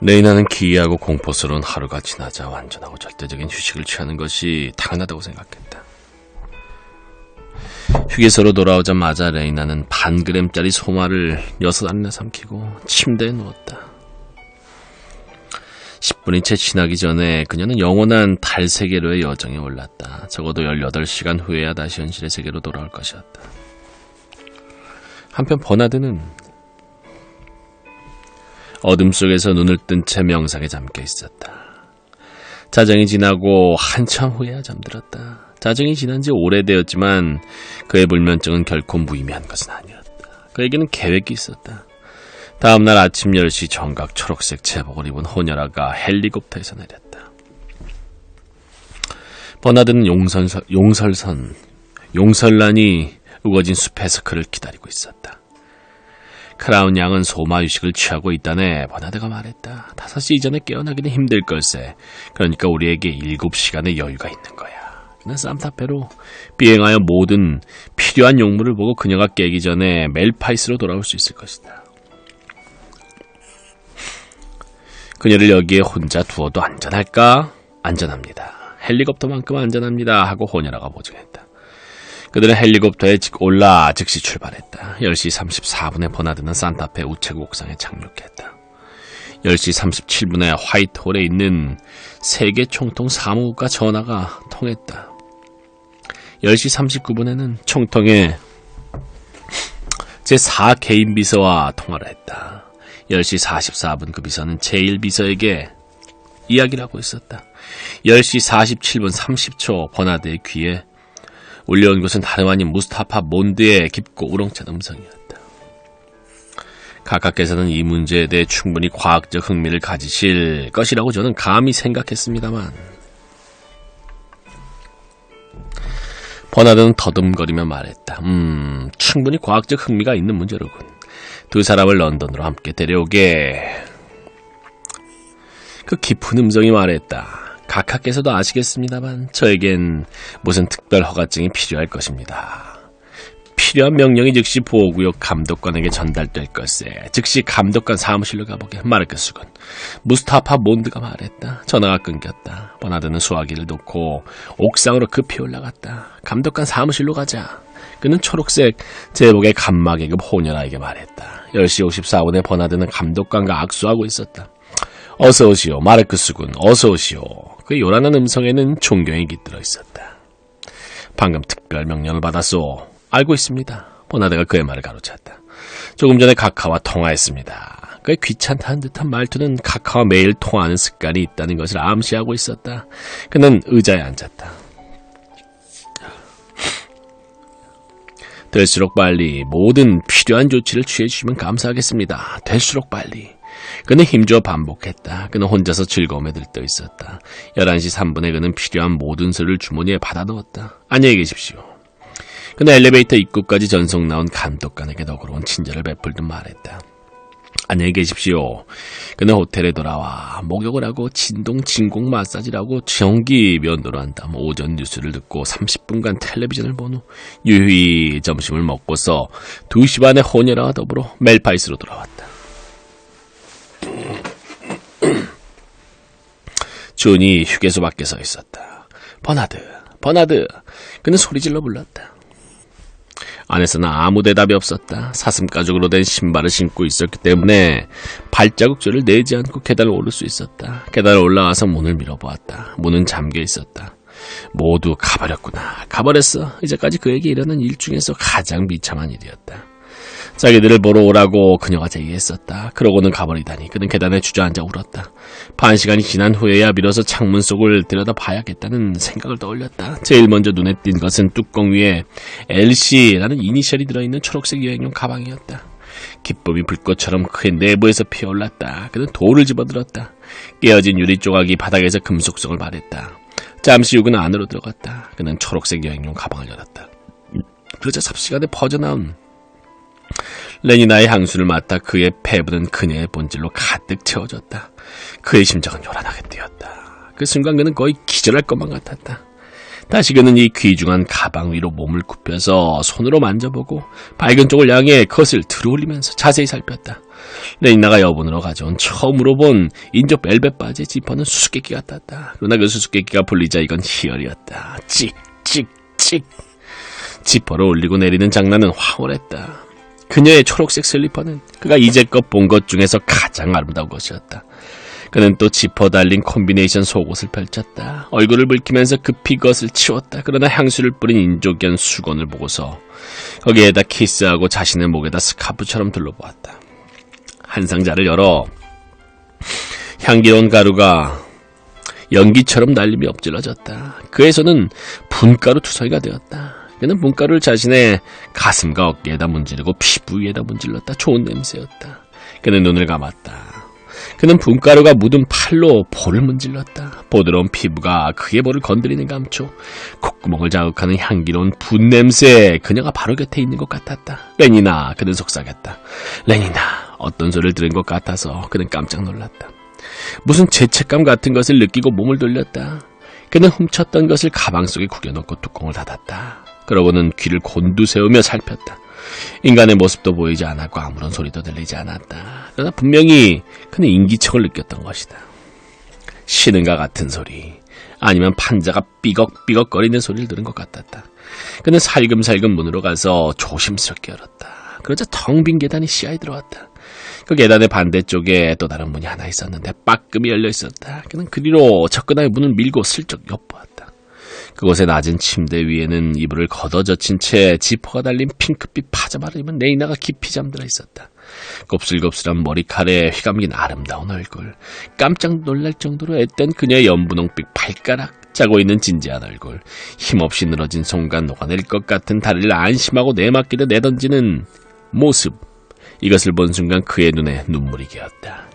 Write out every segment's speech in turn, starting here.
레이나는 기이하고 공포스러운 하루가 지나자 완전하고 절대적인 휴식을 취하는 것이 당연하다고 생각했다. 휴게소로 돌아오자마자 레이나는 반 그램짜리 소마를 6알이나 삼키고 침대에 누웠다. 10분이 채 지나기 전에 그녀는 영원한 달 세계로의 여정에 올랐다. 적어도 18시간 후에야 다시 현실의 세계로 돌아올 것이었다. 한편 버나드는 어둠 속에서 눈을 뜬 채 명상에 잠겨 있었다. 자정이 지나고 한참 후에야 잠들었다. 자정이 지난 지 오래되었지만 그의 불면증은 결코 무의미한 것은 아니었다. 그에게는 계획이 있었다. 다음날 아침 10시 정각 초록색 제복을 입은 호녀라가 헬리콥터에서 내렸다. 버나드는 용설란이 우거진 숲에서 그를 기다리고 있었다. 크라운 양은 소마 휴식을 취하고 있다네. 버나드가 말했다. 5시 이전에 깨어나기는 힘들 걸세. 그러니까 우리에게 7시간의 여유가 있는 거야. 그는 산타페로 비행하여 모든 필요한 용물을 보고 그녀가 깨기 전에 멜파이스로 돌아올 수 있을 것이다. 그녀를 여기에 혼자 두어도 안전할까? 안전합니다. 헬리콥터만큼 안전합니다. 하고 호녀라가 보증했다. 그들은 헬리콥터에 올라 즉시 출발했다. 10시 34분에 버나드는 산타페 우체국 옥상에 착륙했다. 10시 37분에 화이트홀에 있는 세계 총통 사무국과 전화가 통했다. 10시 39분에는 총통의 제4 개인 비서와 통화를 했다. 10시 44분 그 비서는 제1비서에게 이야기를 하고 있었다. 10시 47분 30초 버나드의 귀에 울려온 것은 다름 아닌 무스타파 몬드의 깊고 우렁찬 음성이었다. 각하께서는 이 문제에 대해 충분히 과학적 흥미를 가지실 것이라고 저는 감히 생각했습니다만 버나드는 더듬거리며 말했다. 충분히 과학적 흥미가 있는 문제로군. 두 사람을 런던으로 함께 데려오게. 그 깊은 음성이 말했다. 각하께서도 아시겠습니다만 저에겐 무슨 특별 허가증이 필요할 것입니다. 필요한 명령이 즉시 보호구역 감독관에게 전달될 것세. 즉시 감독관 사무실로 가보게. 마르크스군. 무스타파 몬드가 말했다. 전화가 끊겼다. 버나드는 수화기를 놓고 옥상으로 급히 올라갔다. 감독관 사무실로 가자. 그는 초록색 제복의 간마계급 호녀라에게 말했다. 10시 54분에 버나드는 감독관과 악수하고 있었다. 어서 오시오. 마르크스군. 어서 오시오. 그 요란한 음성에는 존경이 깃들어 있었다. 방금 특별 명령을 받았소. 알고 있습니다. 버나드가 그의 말을 가로챘다. 조금 전에 카카와 통화했습니다. 그의 귀찮다는 듯한 말투는 카카와 매일 통화하는 습관이 있다는 것을 암시하고 있었다. 그는 의자에 앉았다. 될수록 빨리 모든 필요한 조치를 취해주시면 감사하겠습니다. 될수록 빨리. 그는 힘주어 반복했다. 그는 혼자서 즐거움에 들떠 있었다. 11시 3분에 그는 필요한 모든 서를 주머니에 받아 넣었다. 안녕히 계십시오. 그는 엘리베이터 입구까지 전속 나온 감독관에게 너그러운 친절을 베풀듯 말했다. 안녕히 계십시오. 그는 호텔에 돌아와 목욕을 하고 진공 마사지를 하고 전기 면도를 한 다음 오전 뉴스를 듣고 30분간 텔레비전을 본 후 유유히 점심을 먹고서 2시 반에 호녀라와 더불어 멜파이스로 돌아왔다. 존이 휴게소 밖에 서 있었다. 버나드. 그는 소리질러 불렀다. 안에서는 아무 대답이 없었다. 사슴가죽으로 된 신발을 신고 있었기 때문에 발자국조를 내지 않고 계단을 오를 수 있었다. 계단을 올라가서 문을 밀어보았다. 문은 잠겨 있었다. 모두 가버렸구나. 가버렸어. 이제까지 그에게 일어난 일 중에서 가장 비참한 일이었다. 자기들을 보러 오라고 그녀가 제의했었다. 그러고는 가버리다니. 그는 계단에 주저앉아 울었다. 반 시간이 지난 후에야 비로소 창문 속을 들여다봐야겠다는 생각을 떠올렸다. 제일 먼저 눈에 띈 것은 뚜껑 위에 LC라는 이니셜이 들어있는 초록색 여행용 가방이었다. 기쁨이 불꽃처럼 그의 내부에서 피어올랐다. 그는 돌을 집어들었다. 깨어진 유리 조각이 바닥에서 금속성을 발했다. 잠시 후 그는 안으로 들어갔다. 그는 초록색 여행용 가방을 열었다. 그러자 삽시간에 퍼져나온 레니나의 향수를 맡아 그의 폐부는 그녀의 본질로 가득 채워졌다. 그의 심장은 요란하게 뛰었다. 그 순간 그는 거의 기절할 것만 같았다. 다시 그는 이 귀중한 가방 위로 몸을 굽혀서 손으로 만져보고 밝은 쪽을 향해 겉을 들어올리면서 자세히 살폈다. 레니나가 여분으로 가져온 처음으로 본 인조 벨벳 바지의 지퍼는 수수께끼 같았다. 그러나 그 수수께끼가 풀리자 이건 희열이었다. 찍찍찍. 지퍼를 올리고 내리는 장난은 황홀했다. 그녀의 초록색 슬리퍼는 그가 이제껏 본 것 중에서 가장 아름다운 것이었다. 그는 또 지퍼 달린 콤비네이션 속옷을 펼쳤다. 얼굴을 붉히면서 급히 그것을 치웠다. 그러나 향수를 뿌린 인조견 수건을 보고서 거기에다 키스하고 자신의 목에다 스카프처럼 둘러보았다. 한 상자를 열어 향기로운 가루가 연기처럼 날림이 엎질러졌다. 그의 손은 분가루 투성이가 되었다. 그는 분가루를 자신의 가슴과 어깨에다 문지르고 피부 위에다 문질렀다. 좋은 냄새였다. 그는 눈을 감았다. 그는 분가루가 묻은 팔로 볼을 문질렀다. 보드러운 피부가 그의 볼을 건드리는 감촉, 콧구멍을 자극하는 향기로운 분 냄새, 그녀가 바로 곁에 있는 것 같았다. 레니나, 그는 속삭였다. 레니나, 어떤 소리를 들은 것 같아서 그는 깜짝 놀랐다. 무슨 죄책감 같은 것을 느끼고 몸을 돌렸다. 그는 훔쳤던 것을 가방 속에 구겨놓고 뚜껑을 닫았다. 그러고는 귀를 곤두세우며 살폈다. 인간의 모습도 보이지 않았고 아무런 소리도 들리지 않았다. 그러나 분명히 그는 인기척을 느꼈던 것이다. 신음과 같은 소리, 아니면 판자가 삐걱삐걱거리는 소리를 들은 것 같았다. 그는 살금살금 문으로 가서 조심스럽게 열었다. 그러자 텅 빈 계단이 시야에 들어왔다. 그 계단의 반대쪽에 또 다른 문이 하나 있었는데 빠끔히 열려 있었다. 그는 그리로 접근하여 문을 밀고 슬쩍 엿보았다. 그곳의 낮은 침대 위에는 이불을 걷어젖힌 채 지퍼가 달린 핑크빛 파자마를 입은 레이나가 깊이 잠들어 있었다. 곱슬곱슬한 머리칼에 휘감긴 아름다운 얼굴, 깜짝 놀랄 정도로 앳된 그녀의 연분홍빛 발가락, 짜고 있는 진지한 얼굴, 힘없이 늘어진 손과 녹아낼 것 같은 다리를 안심하고 내맡기듯 내던지는 모습, 이것을 본 순간 그의 눈에 눈물이 개었다.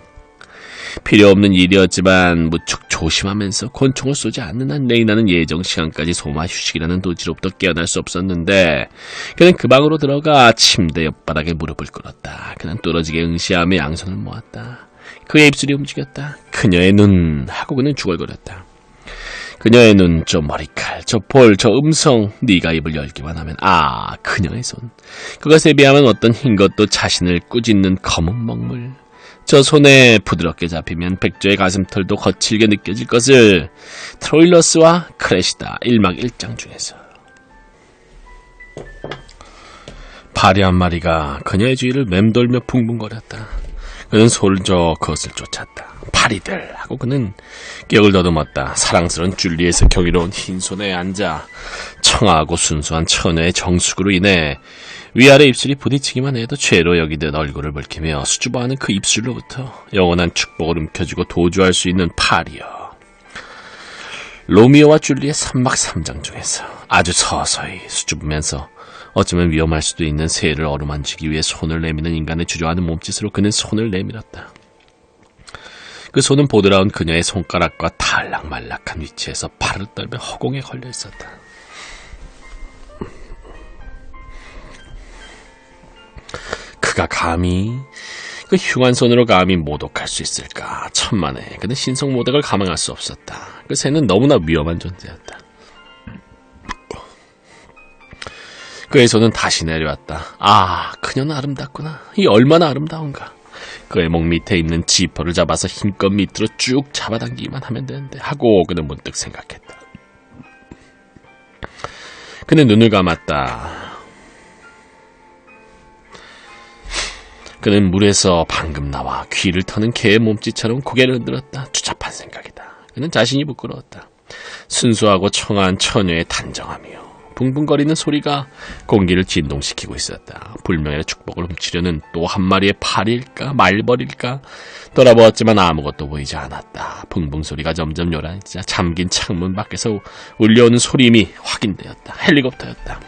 필요 없는 일이었지만 무척 조심하면서 권총을 쏘지 않는 한 레이나는 예정 시간까지 소마 휴식이라는 도지로부터 깨어날 수 없었는데 그는 그 방으로 들어가 침대 옆바닥에 무릎을 꿇었다. 그는 뚫어지게 응시하며 양손을 모았다. 그의 입술이 움직였다. 그녀의 눈 하고 그는 중얼거렸다. 그녀의 눈, 저 머리칼, 저 볼, 저 음성, 네가 입을 열기만 하면 그녀의 손. 그것에 비하면 어떤 흰 것도 자신을 꾸짖는 검은 먹물. 저 손에 부드럽게 잡히면 백조의 가슴털도 거칠게 느껴질 것을 트로일러스와 크레시다 1막 1장 중에서. 파리 한 마리가 그녀의 주위를 맴돌며 붕붕거렸다. 그는 솔저 그것을 쫓았다. 파리들 하고 그는 기억을 더듬었다. 사랑스러운 줄리엣의 경이로운 흰손에 앉아 청아하고 순수한 처녀의 정숙으로 인해 위아래 입술이 부딪히기만 해도 죄로 여기듯 얼굴을 붉히며 수줍어하는 그 입술로부터 영원한 축복을 움켜쥐고 도주할 수 있는 파리여. 로미오와 줄리의 3막 3장 중에서 아주 서서히 수줍으면서 어쩌면 위험할 수도 있는 새를 어루만지기 위해 손을 내미는 인간의 주저하는 몸짓으로 그는 손을 내밀었다. 그 손은 보드라운 그녀의 손가락과 달락말락한 위치에서 팔을 떨며 허공에 걸려 있었다. 그가 감히 그 흉한 손으로 감히 모독할 수 있을까? 천만에 그는 신성 모독을 감행할 수 없었다. 그 새는 너무나 위험한 존재였다. 그의 손은 다시 내려왔다. 그녀는 아름답구나. 이 얼마나 아름다운가. 그의 목 밑에 있는 지퍼를 잡아서 힘껏 밑으로 쭉 잡아당기기만 하면 되는데 하고 그는 문득 생각했다. 그는 눈을 감았다. 그는 물에서 방금 나와 귀를 터는 개의 몸짓처럼 고개를 흔들었다. 추잡한 생각이다. 그는 자신이 부끄러웠다. 순수하고 청아한 처녀의 단정함이요. 붕붕거리는 소리가 공기를 진동시키고 있었다. 불명의 축복을 훔치려는 또 한 마리의 파리일까 말벌일까 돌아보았지만 아무것도 보이지 않았다. 붕붕 소리가 점점 요란해지자 잠긴 창문 밖에서 울려오는 소리임이 확인되었다. 헬리콥터였다.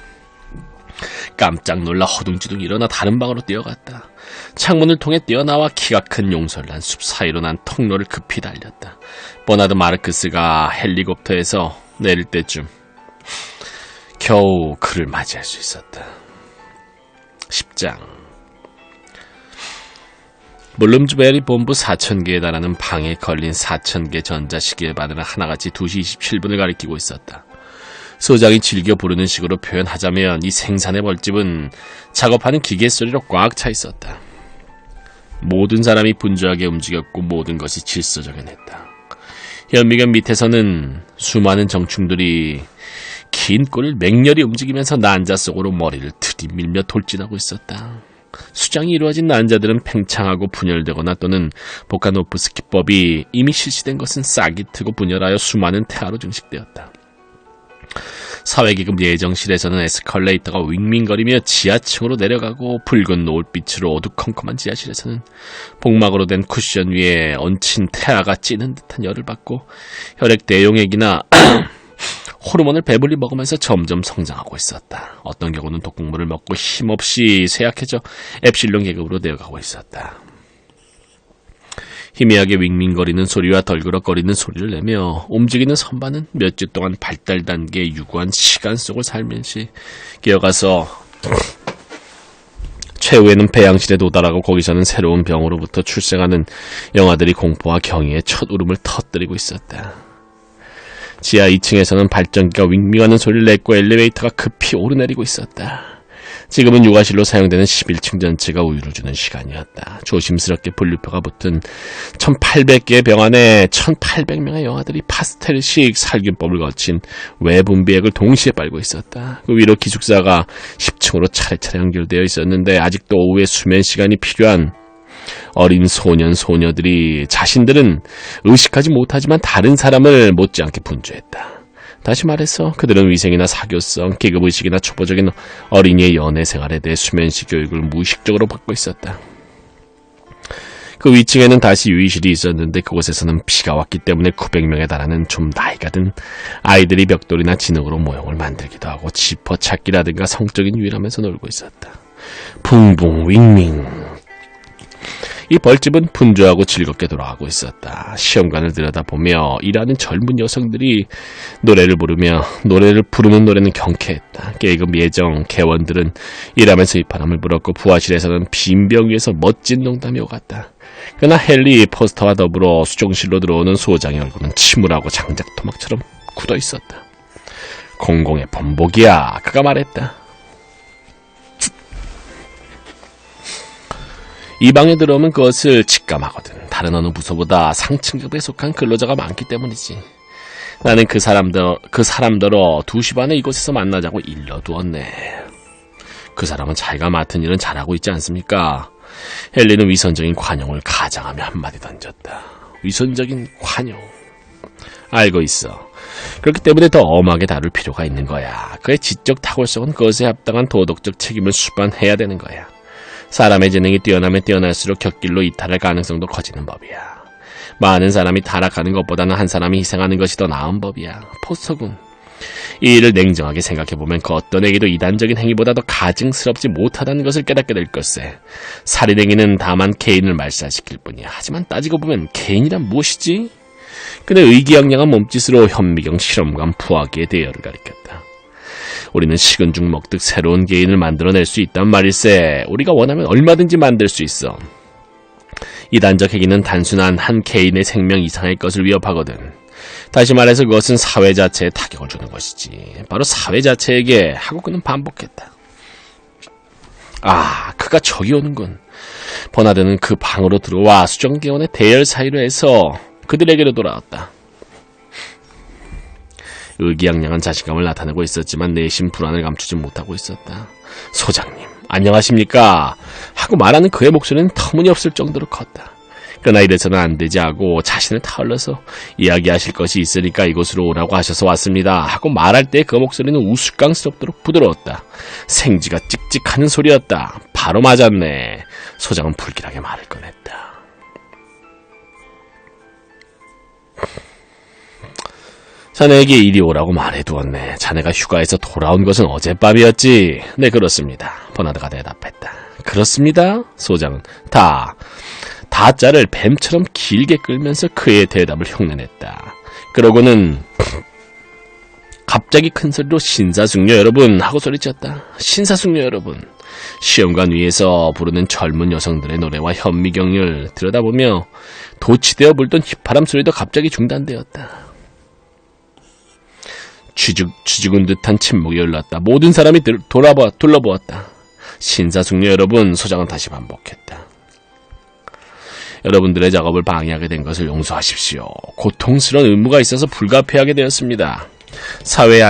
깜짝 놀라 허둥지둥 일어나 다른 방으로 뛰어갔다. 창문을 통해 뛰어나와 키가 큰 용설난 숲 사이로 난 통로를 급히 달렸다. 버나드 마르크스가 헬리콥터에서 내릴 때쯤 겨우 그를 맞이할 수 있었다. 10장 몰름즈베리 본부 4,000개에 달하는 방에 걸린 4,000개 전자시계 바늘은 하나같이 2시 27분을 가리키고 있었다. 소장이 즐겨 부르는 식으로 표현하자면 이 생산의 벌집은 작업하는 기계 소리로 꽉 차 있었다. 모든 사람이 분주하게 움직였고 모든 것이 질서정연했다. 현미경 밑에서는 수많은 정충들이 긴 꼴을 맹렬히 움직이면서 난자 속으로 머리를 들이밀며 돌진하고 있었다. 수장이 이루어진 난자들은 팽창하고 분열되거나 또는 보카노프스 기법이 이미 실시된 것은 싹이 트고 분열하여 수많은 태아로 증식되었다. 사회기금 예정실에서는 에스컬레이터가 윙윙거리며 지하층으로 내려가고 붉은 노을빛으로 어두컴컴한 지하실에서는 복막으로 된 쿠션 위에 얹힌 태아가 찌는 듯한 열을 받고 혈액 대용액이나 호르몬을 배불리 먹으면서 점점 성장하고 있었다. 어떤 경우는 독극물을 먹고 힘없이 쇠약해져 엡실론 계급으로 되어가고 있었다. 희미하게 윙윙거리는 소리와 덜그럭거리는 소리를 내며 움직이는 선반은 몇 주 동안 발달 단계의 유구한 시간 속을 살면서 기어가서 최후에는 배양실에 도달하고 거기서는 새로운 병으로부터 출생하는 영아들이 공포와 경의의 첫 울음을 터뜨리고 있었다. 지하 2층에서는 발전기가 윙윙하는 소리를 냈고 엘리베이터가 급히 오르내리고 있었다. 지금은 육아실로 사용되는 11층 전체가 우유를 주는 시간이었다. 조심스럽게 분류표가 붙은 1800개의 병 안에 1800명의 영아들이 파스텔식 살균법을 거친 외분비액을 동시에 빨고 있었다. 그 위로 기숙사가 10층으로 차례차례 연결되어 있었는데 아직도 오후에 수면 시간이 필요한 어린 소년, 소녀들이 자신들은 의식하지 못하지만 다른 사람을 못지않게 분주했다. 다시 말해서 그들은 위생이나 사교성, 계급의식이나 초보적인 어린이의 연애 생활에 대해 수면식 교육을 무의식적으로 받고 있었다. 그 위층에는 다시 유의실이 있었는데 그곳에서는 비가 왔기 때문에 900명에 달하는 좀 나이가 든 아이들이 벽돌이나 진흙으로 모형을 만들기도 하고 지퍼찾기라든가 성적인 유일하면서 놀고 있었다. 붕붕 윙윙. 이 벌집은 분주하고 즐겁게 돌아가고 있었다. 시험관을 들여다보며 일하는 젊은 여성들이 노래를 부르는 노래는 경쾌했다. 계급 예정 개원들은 일하면서 휘파람을 불었고 부하실에서는 빈병 위에서 멋진 농담이 오갔다. 그러나 헨리 포스터와 더불어 수종실로 들어오는 소장의 얼굴은 침울하고 장작 토막처럼 굳어 있었다. 공공의 번복이야, 그가 말했다. 이 방에 들어오면 그것을 직감하거든. 다른 어느 부서보다 상층급에 속한 근로자가 많기 때문이지. 나는 그 사람더러 2시 반에 이곳에서 만나자고 일러두었네. 그 사람은 자기가 맡은 일은 잘하고 있지 않습니까? 헨리는 위선적인 관용을 가장하며 한마디 던졌다. 위선적인 관용. 알고 있어. 그렇기 때문에 더 엄하게 다룰 필요가 있는 거야. 그의 지적 탁월성은 그것에 합당한 도덕적 책임을 수반해야 되는 거야. 사람의 재능이 뛰어나면 뛰어날수록 곁길로 이탈할 가능성도 커지는 법이야. 많은 사람이 타락하는 것보다는 한 사람이 희생하는 것이 더 나은 법이야. 포스터군. 이 일을 냉정하게 생각해보면 그 어떤 에게도 이단적인 행위보다 더 가증스럽지 못하다는 것을 깨닫게 될 것세. 살인 행위는 다만 개인을 말살시킬 뿐이야. 하지만 따지고 보면 개인이란 무엇이지? 그는 의기양양한 몸짓으로 현미경 실험관 부하기의 대열을 가리켰다. 우리는 식은 죽 먹듯 새로운 개인을 만들어낼 수 있단 말일세. 우리가 원하면 얼마든지 만들 수 있어. 이단적 행위는 단순한 한 개인의 생명 이상의 것을 위협하거든. 다시 말해서 그것은 사회 자체에 타격을 주는 것이지. 바로 사회 자체에게 하고 그는 반복했다. 아, 그가 저기 오는군. 버나드는 그 방으로 들어와 수정개원의 대열 사이로 해서 그들에게로 돌아왔다. 의기양양한 자신감을 나타내고 있었지만 내심 불안을 감추지 못하고 있었다. 소장님, 안녕하십니까? 하고 말하는 그의 목소리는 터무니없을 정도로 컸다. 그러나 이래서는 안 되지 하고 자신을 타올려서 이야기하실 것이 있으니까 이곳으로 오라고 하셔서 왔습니다. 하고 말할 때 그 목소리는 우스꽝스럽도록 부드러웠다. 생쥐가 찍찍하는 소리였다. 바로 맞았네. 소장은 불길하게 말을 꺼냈다. 자네에게 이리 오라고 말해두었네. 자네가 휴가에서 돌아온 것은 어젯밤이었지. 네, 그렇습니다. 버나드가 대답했다. 그렇습니다? 소장은 다자를 뱀처럼 길게 끌면서 그의 대답을 흉내냈다. 그러고는 갑자기 큰 소리로 신사숙녀 여러분 하고 소리쳤다. 신사숙녀 여러분. 시험관 위에서 부르는 젊은 여성들의 노래와 현미경을 들여다보며 도치되어 불던 휘파람 소리도 갑자기 중단되었다. 쥐죽은 듯한 침묵이 흘렀다. 모든 사람이 둘러보았다. 신사숙녀 여러분, 소장은 다시 반복했다. 여러분들의 작업을 방해하게 된 것을 용서하십시오. 고통스러운 의무가 있어서 불가피하게 되었습니다. 사회의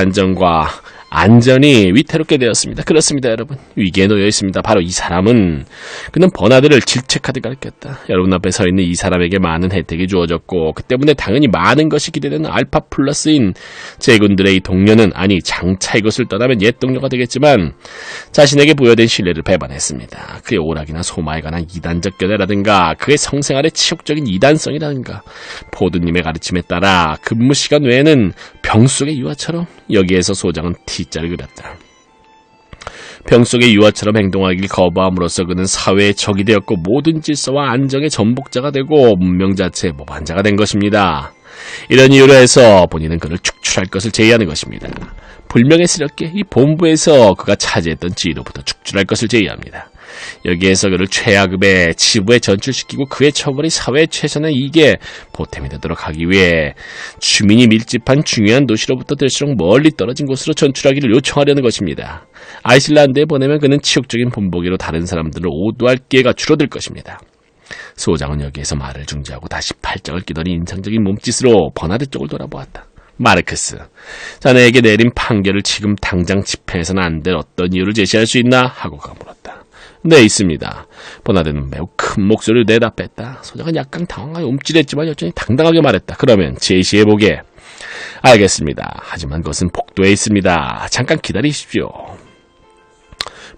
안전이 위태롭게 되었습니다. 그렇습니다, 여러분. 위기에 놓여 있습니다. 바로 이 사람은 그는 버나드를 질책하듯 가르쳤다. 여러분 앞에 서 있는 이 사람에게 많은 혜택이 주어졌고 그 때문에 당연히 많은 것이 기대되는 알파 플러스인 제군들의 이 동료는 아니 장차 이것을 떠나면 옛 동료가 되겠지만 자신에게 부여된 신뢰를 배반했습니다. 그의 오락이나 소마에 관한 이단적 견해라든가 그의 성생활의 치욕적인 이단성이라든가 포드님의 가르침에 따라 근무 시간 외에는 병 속의 유아처럼 여기에서 소장은 T자를 그렸다. 병 속의 유아처럼 행동하길 거부함으로써 그는 사회의 적이 되었고 모든 질서와 안정의 전복자가 되고 문명 자체의 모반자가 된 것입니다. 이런 이유로 해서 본인은 그를 축출할 것을 제의하는 것입니다. 불명예스럽게 이 본부에서 그가 차지했던 지위로부터 축출할 것을 제의합니다. 여기에서 그를 최하급의 지부에 전출시키고 그의 처벌이 사회의 최선의 이익에 보탬이 되도록 하기 위해 주민이 밀집한 중요한 도시로부터 될수록 멀리 떨어진 곳으로 전출하기를 요청하려는 것입니다. 아이슬란드에 보내면 그는 치욕적인 본보기로 다른 사람들을 오도할 기회가 줄어들 것입니다. 소장은 여기에서 말을 중지하고 다시 팔짱을 끼더니 인상적인 몸짓으로 버나드 쪽을 돌아보았다. 마르크스, 자네에게 내린 판결을 지금 당장 집행해서는 안 될 어떤 이유를 제시할 수 있나? 하고 그가 물었다. 네, 있습니다. 버나드는 매우 큰 목소리를 대답했다. 소장은 약간 당황하여 움찔했지만 여전히 당당하게 말했다. 그러면 제시해보게. 알겠습니다. 하지만 그것은 복도에 있습니다. 잠깐 기다리십시오.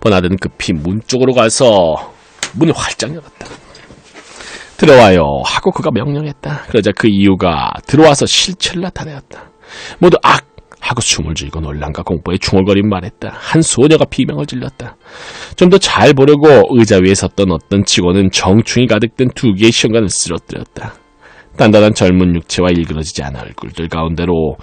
버나드는 급히 문 쪽으로 가서 문을 활짝 열었다. 들어와요 하고 그가 명령했다. 그러자 그 이유가 들어와서 실체를 나타내었다. 모두 악! 하고 숨을 죽이고 논란과 공포에 중얼거리며 말했다. 한 소녀가 비명을 질렀다. 좀 더 잘 보려고 의자 위에 섰던 어떤 직원은 정충이 가득 든 두 개의 시험관을 쓰러뜨렸다. 단단한 젊은 육체와 일그러지지 않은 얼굴들 가운데로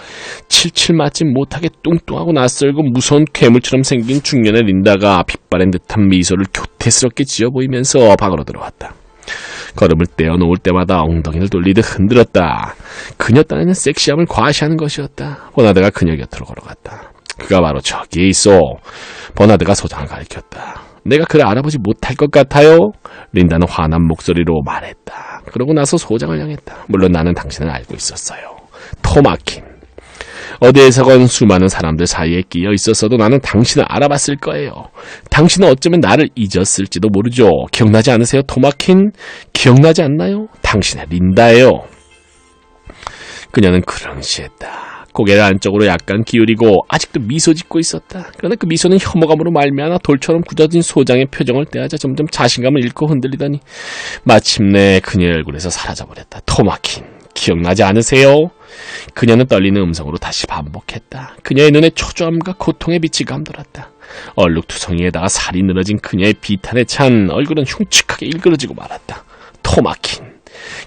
칠칠 맞지 못하게 뚱뚱하고 낯설고 무서운 괴물처럼 생긴 중년의 린다가 빛바랜 듯한 미소를 교태스럽게 지어 보이면서 방으로 들어왔다. 걸음을 떼어놓을 때마다 엉덩이를 돌리듯 흔들었다. 그녀 딴에는 섹시함을 과시하는 것이었다. 버나드가 그녀 곁으로 걸어갔다. 그가 바로 저기에 있어. 버나드가 소장을 가리켰다. 내가 그를 알아보지 못할 것 같아요? 린다는 화난 목소리로 말했다. 그러고 나서 소장을 향했다. 물론 나는 당신을 알고 있었어요. 토마킨. 어디에서건 수많은 사람들 사이에 끼어 있었어도 나는 당신을 알아봤을 거예요. 당신은 어쩌면 나를 잊었을지도 모르죠. 기억나지 않으세요, 토마킨? 기억나지 않나요? 당신의 린다예요. 그녀는 그렁시했다. 고개를 안쪽으로 약간 기울이고 아직도 미소 짓고 있었다. 그러나 그 미소는 혐오감으로 말미암아 돌처럼 굳어진 소장의 표정을 떼하자 점점 자신감을 잃고 흔들리더니 마침내 그녀의 얼굴에서 사라져버렸다. 토마킨, 기억나지 않으세요? 그녀는 떨리는 음성으로 다시 반복했다. 그녀의 눈에 초조함과 고통의 빛이 감돌았다. 얼룩투성이에다가 살이 늘어진 그녀의 비탄에 찬 얼굴은 흉측하게 일그러지고 말았다. 토마킨.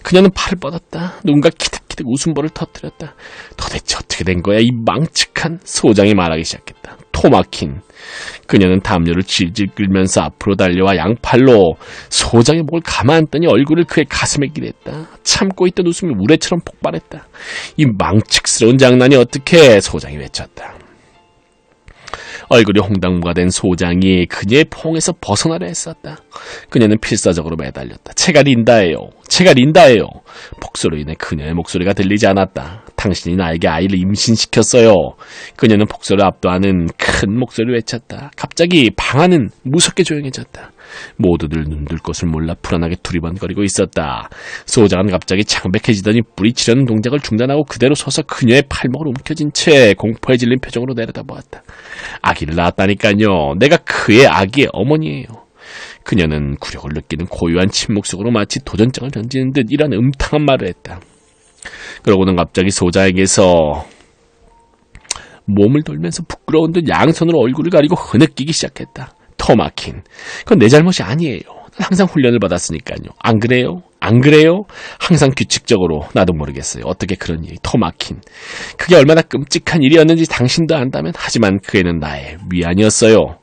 그녀는 팔을 뻗었다. 누군가 키득키득 웃음보를 터뜨렸다. 도대체 어떻게 된 거야, 이 망측한? 소장이 말하기 시작했다. 토마킨. 그녀는 담요를 질질 끌면서 앞으로 달려와 양팔로 소장의 목을 가만히 얼굴을 그의 가슴에 기댔다. 참고 있던 웃음이 우레처럼 폭발했다. 이 망측스러운 장난이 어떻게? 소장이 외쳤다. 얼굴이 홍당무가 된 소장이 그녀의 포옹에서 벗어나려 했었다. 그녀는 필사적으로 매달렸다. 제가 린다예요. 제가 린다예요. 복수로 인해 그녀의 목소리가 들리지 않았다. 당신이 나에게 아이를 임신시켰어요. 그녀는 복수를 압도하는 큰 목소리를 외쳤다. 갑자기 방 안은 무섭게 조용해졌다. 모두들 눈들 곳을 몰라 불안하게 두리번거리고 있었다. 소장은 갑자기 창백해지더니 뿌리치려는 동작을 중단하고 그대로 서서 그녀의 팔목을 움켜쥔 채 공포에 질린 표정으로 내려다보았다. 아기를 낳았다니까요. 내가 그의 아기의 어머니예요. 그녀는 굴욕을 느끼는 고요한 침묵 속으로 마치 도전장을 던지는 듯 이런 음탕한 말을 했다. 그러고는 갑자기 소장에게서 몸을 돌면서 부끄러운 듯 양손으로 얼굴을 가리고 흐느끼기 시작했다. 토마킨, 그건 내 잘못이 아니에요. 항상 훈련을 받았으니까요. 안 그래요? 안 그래요? 항상 규칙적으로. 나도 모르겠어요. 어떻게 그런 일이. 토마킨, 그게 얼마나 끔찍한 일이었는지 당신도 안다면. 하지만 그 애는 나의 위안이었어요.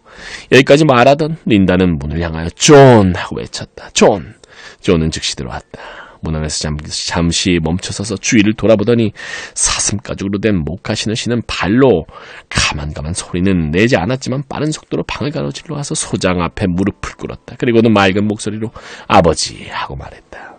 여기까지 말하던 린다는 문을 향하여 존! 하고 외쳤다. 존! 존은 즉시 들어왔다. 문 안에서 잠시 멈춰서서 주위를 돌아보더니 사슴 가죽으로 된 모카신을 신은 발로 가만가만 소리는 내지 않았지만 빠른 속도로 방을 가로질러 와서 소장 앞에 무릎을 꿇었다. 그리고는 맑은 목소리로 아버지 하고 말했다.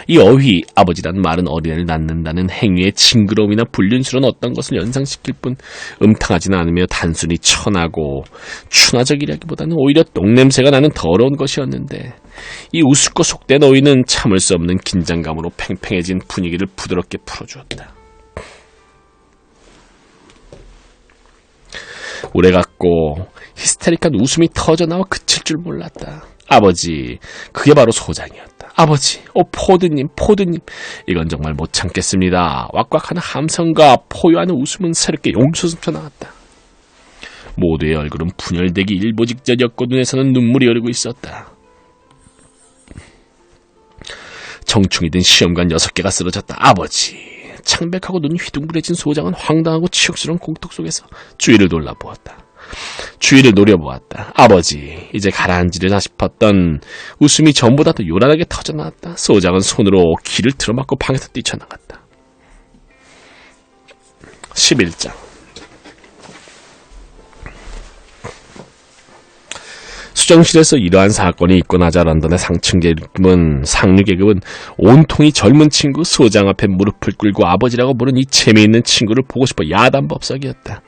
이 어휘, 아버지라는 말은 어린애를 낳는다는 행위의 징그러움이나 불륜스러운 어떤 것을 연상시킬 뿐 음탕하지는 않으며 단순히 천하고 춘화적이라기보다는 오히려 똥냄새가 나는 더러운 것이었는데 이 우습고 속된 어휘는 참을 수 없는 긴장감으로 팽팽해진 분위기를 부드럽게 풀어주었다. 오래갔고 히스테릭한 웃음이 터져나와 그칠 줄 몰랐다. 아버지, 그게 바로 소장이었다. 아버지, 포드님, 이건 정말 못 참겠습니다. 왁왁하는 함성과 포효하는 웃음은 새롭게 용솟으며 나왔다. 모두의 얼굴은 분열되기 일보 직전이었고 눈에서는 눈물이 흐르고 있었다. 정충이 든 시험관 6개가 쓰러졌다. 아버지, 창백하고 눈이 휘둥그레진 소장은 황당하고 치욕스러운 공덕 속에서 주위를 놀라보았다. 주위를 노려보았다. 아버지, 이제 가라앉으려나 싶었던 웃음이 전보다 더 요란하게 터져나왔다. 소장은 손으로 귀를 틀어막고 방에서 뛰쳐나갔다. 11장. 수정실에서 이러한 사건이 있고 나자 런던의 상류계급은 온통이 젊은 친구 소장 앞에 무릎을 꿇고 아버지라고 부른 이 재미있는 친구를 보고 싶어 야단법석이었다.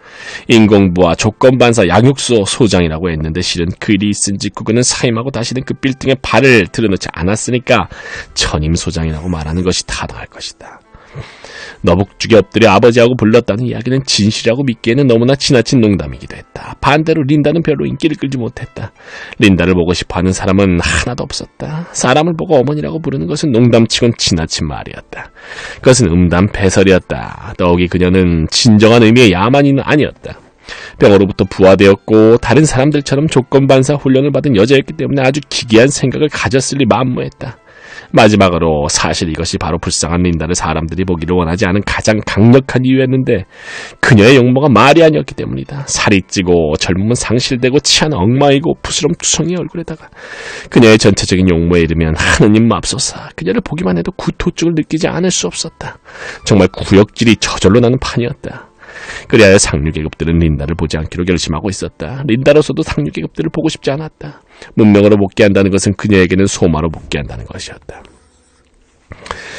인공부와 조건반사 양육소 소장이라고 했는데 실은 그 일이 있은 직후 그는 사임하고 다시는 그 빌딩에 발을 들여놓지 않았으니까 전임 소장이라고 말하는 것이 타당할 것이다. 너복죽에 엎드려 아버지하고 불렀다는 이야기는 진실이라고 믿기에는 너무나 지나친 농담이기도 했다. 반대로 린다는 별로 인기를 끌지 못했다. 린다를 보고 싶어하는 사람은 하나도 없었다. 사람을 보고 어머니라고 부르는 것은 농담치곤 지나친 말이었다. 그것은 음담패설이었다. 더욱이 그녀는 진정한 의미의 야만인은 아니었다. 병으로부터 부화되었고 다른 사람들처럼 조건반사 훈련을 받은 여자였기 때문에 아주 기괴한 생각을 가졌을 리 만무했다. 마지막으로 사실 이것이 바로 불쌍한 린다를 사람들이 보기를 원하지 않은 가장 강력한 이유였는데 그녀의 용모가 말이 아니었기 때문이다. 살이 찌고 젊음은 상실되고 치안 엉망이고 부스럼투성이 얼굴에다가 그녀의 전체적인 용모에 이르면 하느님 맙소사, 그녀를 보기만 해도 구토증을 느끼지 않을 수 없었다. 정말 구역질이 저절로 나는 판이었다. 그리하여 상류계급들은 린다를 보지 않기로 결심하고 있었다. 린다로서도 상류계급들을 보고 싶지 않았다. 문명으로 복귀한다는 것은 그녀에게는 소마로 복귀한다는 것이었다.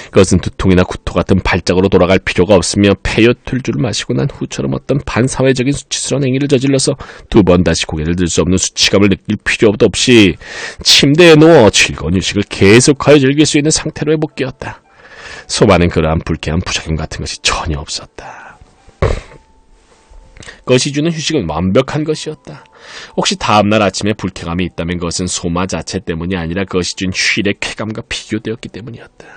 그것은 두통이나 구토 같은 발작으로 돌아갈 필요가 없으며 페요툴주를 마시고 난 후처럼 어떤 반사회적인 수치스러운 행위를 저질러서 2번 다시 고개를 들 수 없는 수치감을 느낄 필요도 없이 침대에 누워 즐거운 휴식을 계속하여 즐길 수 있는 상태로 회복되었다. 소마는 그러한 불쾌한 부작용 같은 것이 전혀 없었다. 그것이 주는 휴식은 완벽한 것이었다. 혹시 다음날 아침에 불쾌감이 있다면 그것은 소마 자체 때문이 아니라 그것이 준 휴일의 쾌감과 비교되었기 때문이었다.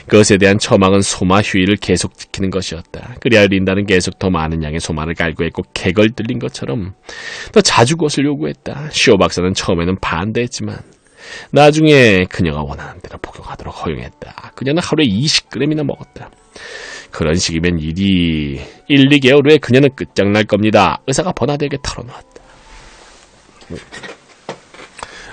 그것에 대한 처망은 소마 휴일을 계속 지키는 것이었다. 그리하여 린다는 계속 더 많은 양의 소마를 갈구했고 개걸 들린 것처럼 더 자주 그것을 요구했다. 시오 박사는 처음에는 반대했지만 나중에 그녀가 원하는 대로 복용하도록 허용했다. 그녀는 하루에 20g이나 먹었다. 그런 식이면 일이 1, 2개월 후에 그녀는 끝장날 겁니다. 의사가 버나드에게 털어놓았다.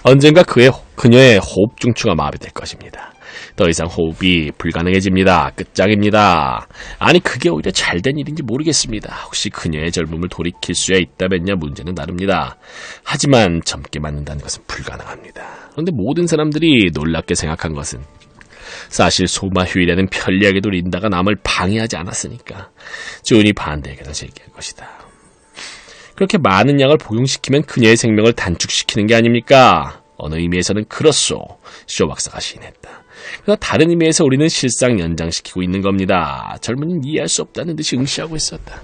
언젠가 그녀의 호흡 중추가 마비될 것입니다. 더 이상 호흡이 불가능해집니다. 끝장입니다. 아니, 그게 오히려 잘된 일인지 모르겠습니다. 혹시 그녀의 젊음을 돌이킬 수야 있다면야 문제는 다릅니다. 하지만 젊게 맞는다는 것은 불가능합니다. 그런데 모든 사람들이 놀랍게 생각한 것은 사실 소마 휴일에는 편리하게도 린다가 남을 방해하지 않았으니까 주은이 반대에게도 제기할 것이다. 그렇게 많은 양을 복용시키면 그녀의 생명을 단축시키는 게 아닙니까? 어느 의미에서는 그렇소, 쇼 박사가 시인했다. 그러나 다른 의미에서 우리는 실상 연장시키고 있는 겁니다. 젊은이는 이해할 수 없다는 듯이 응시하고 있었다.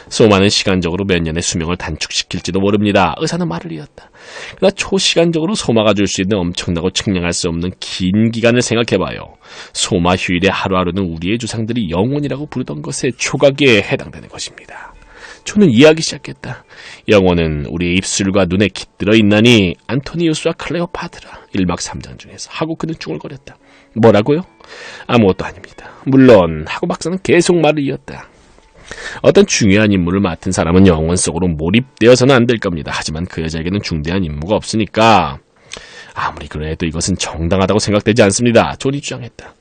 소마는 시간적으로 몇 년의 수명을 단축시킬지도 모릅니다. 의사는 말을 이었다. 그러나 초시간적으로 소마가 줄 수 있는 엄청나고 측량할 수 없는 긴 기간을 생각해봐요. 소마 휴일의 하루하루는 우리의 조상들이 영혼이라고 부르던 것의 초각에 해당되는 것입니다. 초는 이해하기 시작했다. 영혼은 우리의 입술과 눈에 깃들어 있나니 안토니우스와 클레오파트라 1막 3장 중에서 하고 그는 중얼거렸다. 뭐라고요? 아무것도 아닙니다. 물론 하고 박사는 계속 말을 이었다. 어떤 중요한 임무를 맡은 사람은 영혼 속으로 몰입되어서는 안 될 겁니다. 하지만 그 여자에게는 중대한 임무가 없으니까 아무리 그래도 이것은 정당하다고 생각되지 않습니다. 존이 주장했다.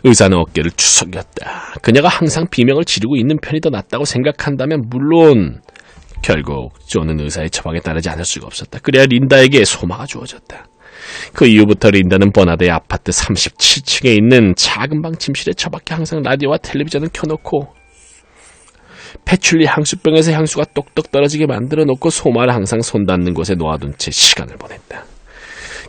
의사는 어깨를 추석였다. 그녀가 항상 비명을 지르고 있는 편이 더 낫다고 생각한다면 물론 결국 존은 의사의 처방에 따르지 않을 수가 없었다. 그래야 린다에게 소마가 주어졌다. 그 이후부터 린다는 버나드의 아파트 37층에 있는 작은 방 침실에 처박혀 항상 라디오와 텔레비전을 켜놓고 패출리 향수병에서 향수가 똑똑 떨어지게 만들어 놓고 소마를 항상 손 닿는 곳에 놓아둔 채 시간을 보냈다.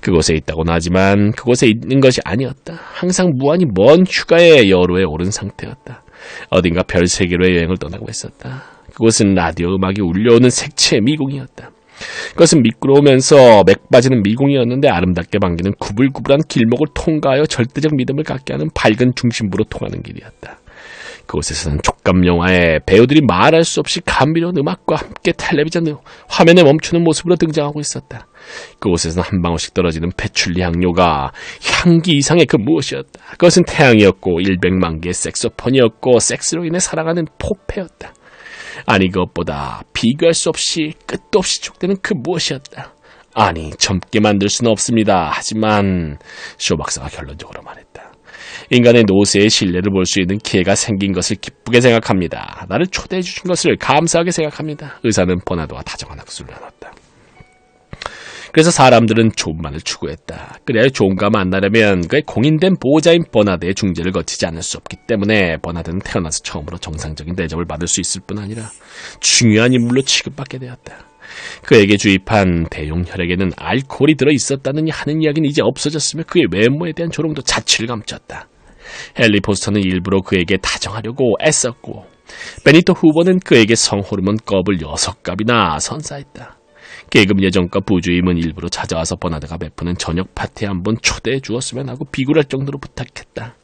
그곳에 있다고는 하지만 그곳에 있는 것이 아니었다. 항상 무한히 먼 휴가의 여로에 오른 상태였다. 어딘가 별 세계로의 여행을 떠나고 있었다. 그곳은 라디오 음악이 울려오는 색채의 미궁이었다. 그것은 미끄러우면서 맥 빠지는 미궁이었는데 아름답게 반기는 구불구불한 길목을 통과하여 절대적 믿음을 갖게 하는 밝은 중심부로 통하는 길이었다. 그곳에서는 촉감 영화의 배우들이 말할 수 없이 감미로운 음악과 함께 텔레비전 화면에 멈추는 모습으로 등장하고 있었다. 그곳에서는 한 방울씩 떨어지는 패출리 향료가 향기 이상의 그 무엇이었다. 그것은 태양이었고 100만 개의 색소폰이었고 섹스로 인해 살아가는 포페였다. 아니 그것보다 비교할 수 없이 끝도 없이 촉대는 그 무엇이었다. 아니 젊게 만들 수는 없습니다. 하지만 쇼 박사가 결론적으로 말했다. 인간의 노쇠의 신뢰를 볼 수 있는 기회가 생긴 것을 기쁘게 생각합니다. 나를 초대해 주신 것을 감사하게 생각합니다. 의사는 버나드와 다정한 악수를 나눴다. 그래서 사람들은 존만을 추구했다. 그래야 존과 만나려면 그의 공인된 보호자인 버나드의 중재를 거치지 않을 수 없기 때문에 버나드는 태어나서 처음으로 정상적인 대접을 받을 수 있을 뿐 아니라 중요한 인물로 취급받게 되었다. 그에게 주입한 대용 혈액에는 알코올이 들어있었다느니 하는 이야기는 이제 없어졌으며 그의 외모에 대한 조롱도 자취를 감췄다. 헨리 포스터는 일부러 그에게 다정하려고 애썼고 베니토 후보는 그에게 성호르몬 껍을 6갑이나 선사했다. 계급 예정과 부주임은 일부러 찾아와서 버나드가 베푸는 저녁 파티에 한번 초대해 주었으면 하고 비굴할 정도로 부탁했다.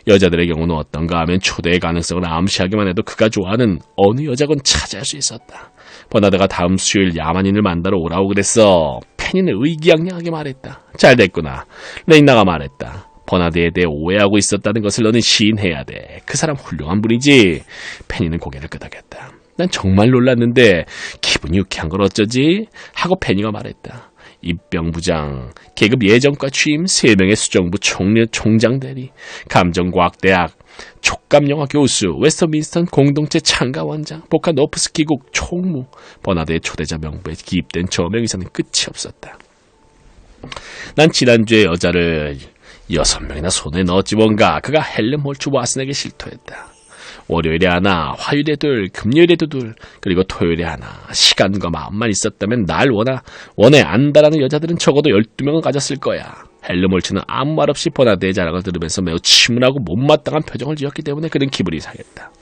여자들의 경우는 어떤가 하면 초대의 가능성을 암시하기만 해도 그가 좋아하는 어느 여자건 차지할 수 있었다. 버나드가 다음 수요일 야만인을 만나러 오라고 그랬어. 페니는 의기양양하게 말했다. 잘 됐구나. 레이나가 말했다. 버나드에 대해 오해하고 있었다는 것을 너는 시인해야 돼. 그 사람 훌륭한 분이지. 페니는 고개를 끄덕였다. 난 정말 놀랐는데 기분이 유쾌한 걸 어쩌지? 하고 페니가 말했다. 입병부장, 계급 예정과 취임, 3명의 수정부 총장 대리, 감정과학대학, 촉감영화 교수, 웨스터민스턴 공동체 참가원장, 보카노프스키국 총무, 버나드의 초대자 명부에 기입된 저 명의사는 끝이 없었다. 난 지난주에 여자를 6명이나 손에 넣었지 뭔가. 그가 헬렌 홀츠 왓슨에게 실토했다. 월요일에 하나, 화요일에 둘, 금요일에도 둘, 그리고 토요일에 하나. 시간과 마음만 있었다면 날 원해 안다라는 여자들은 적어도 12명은 가졌을 거야. 헬렌 홀츠는 아무 말 없이 버나드의 자랑을 들으면서 매우 침울하고 못마땅한 표정을 지었기 때문에 그는 기분이 상했다.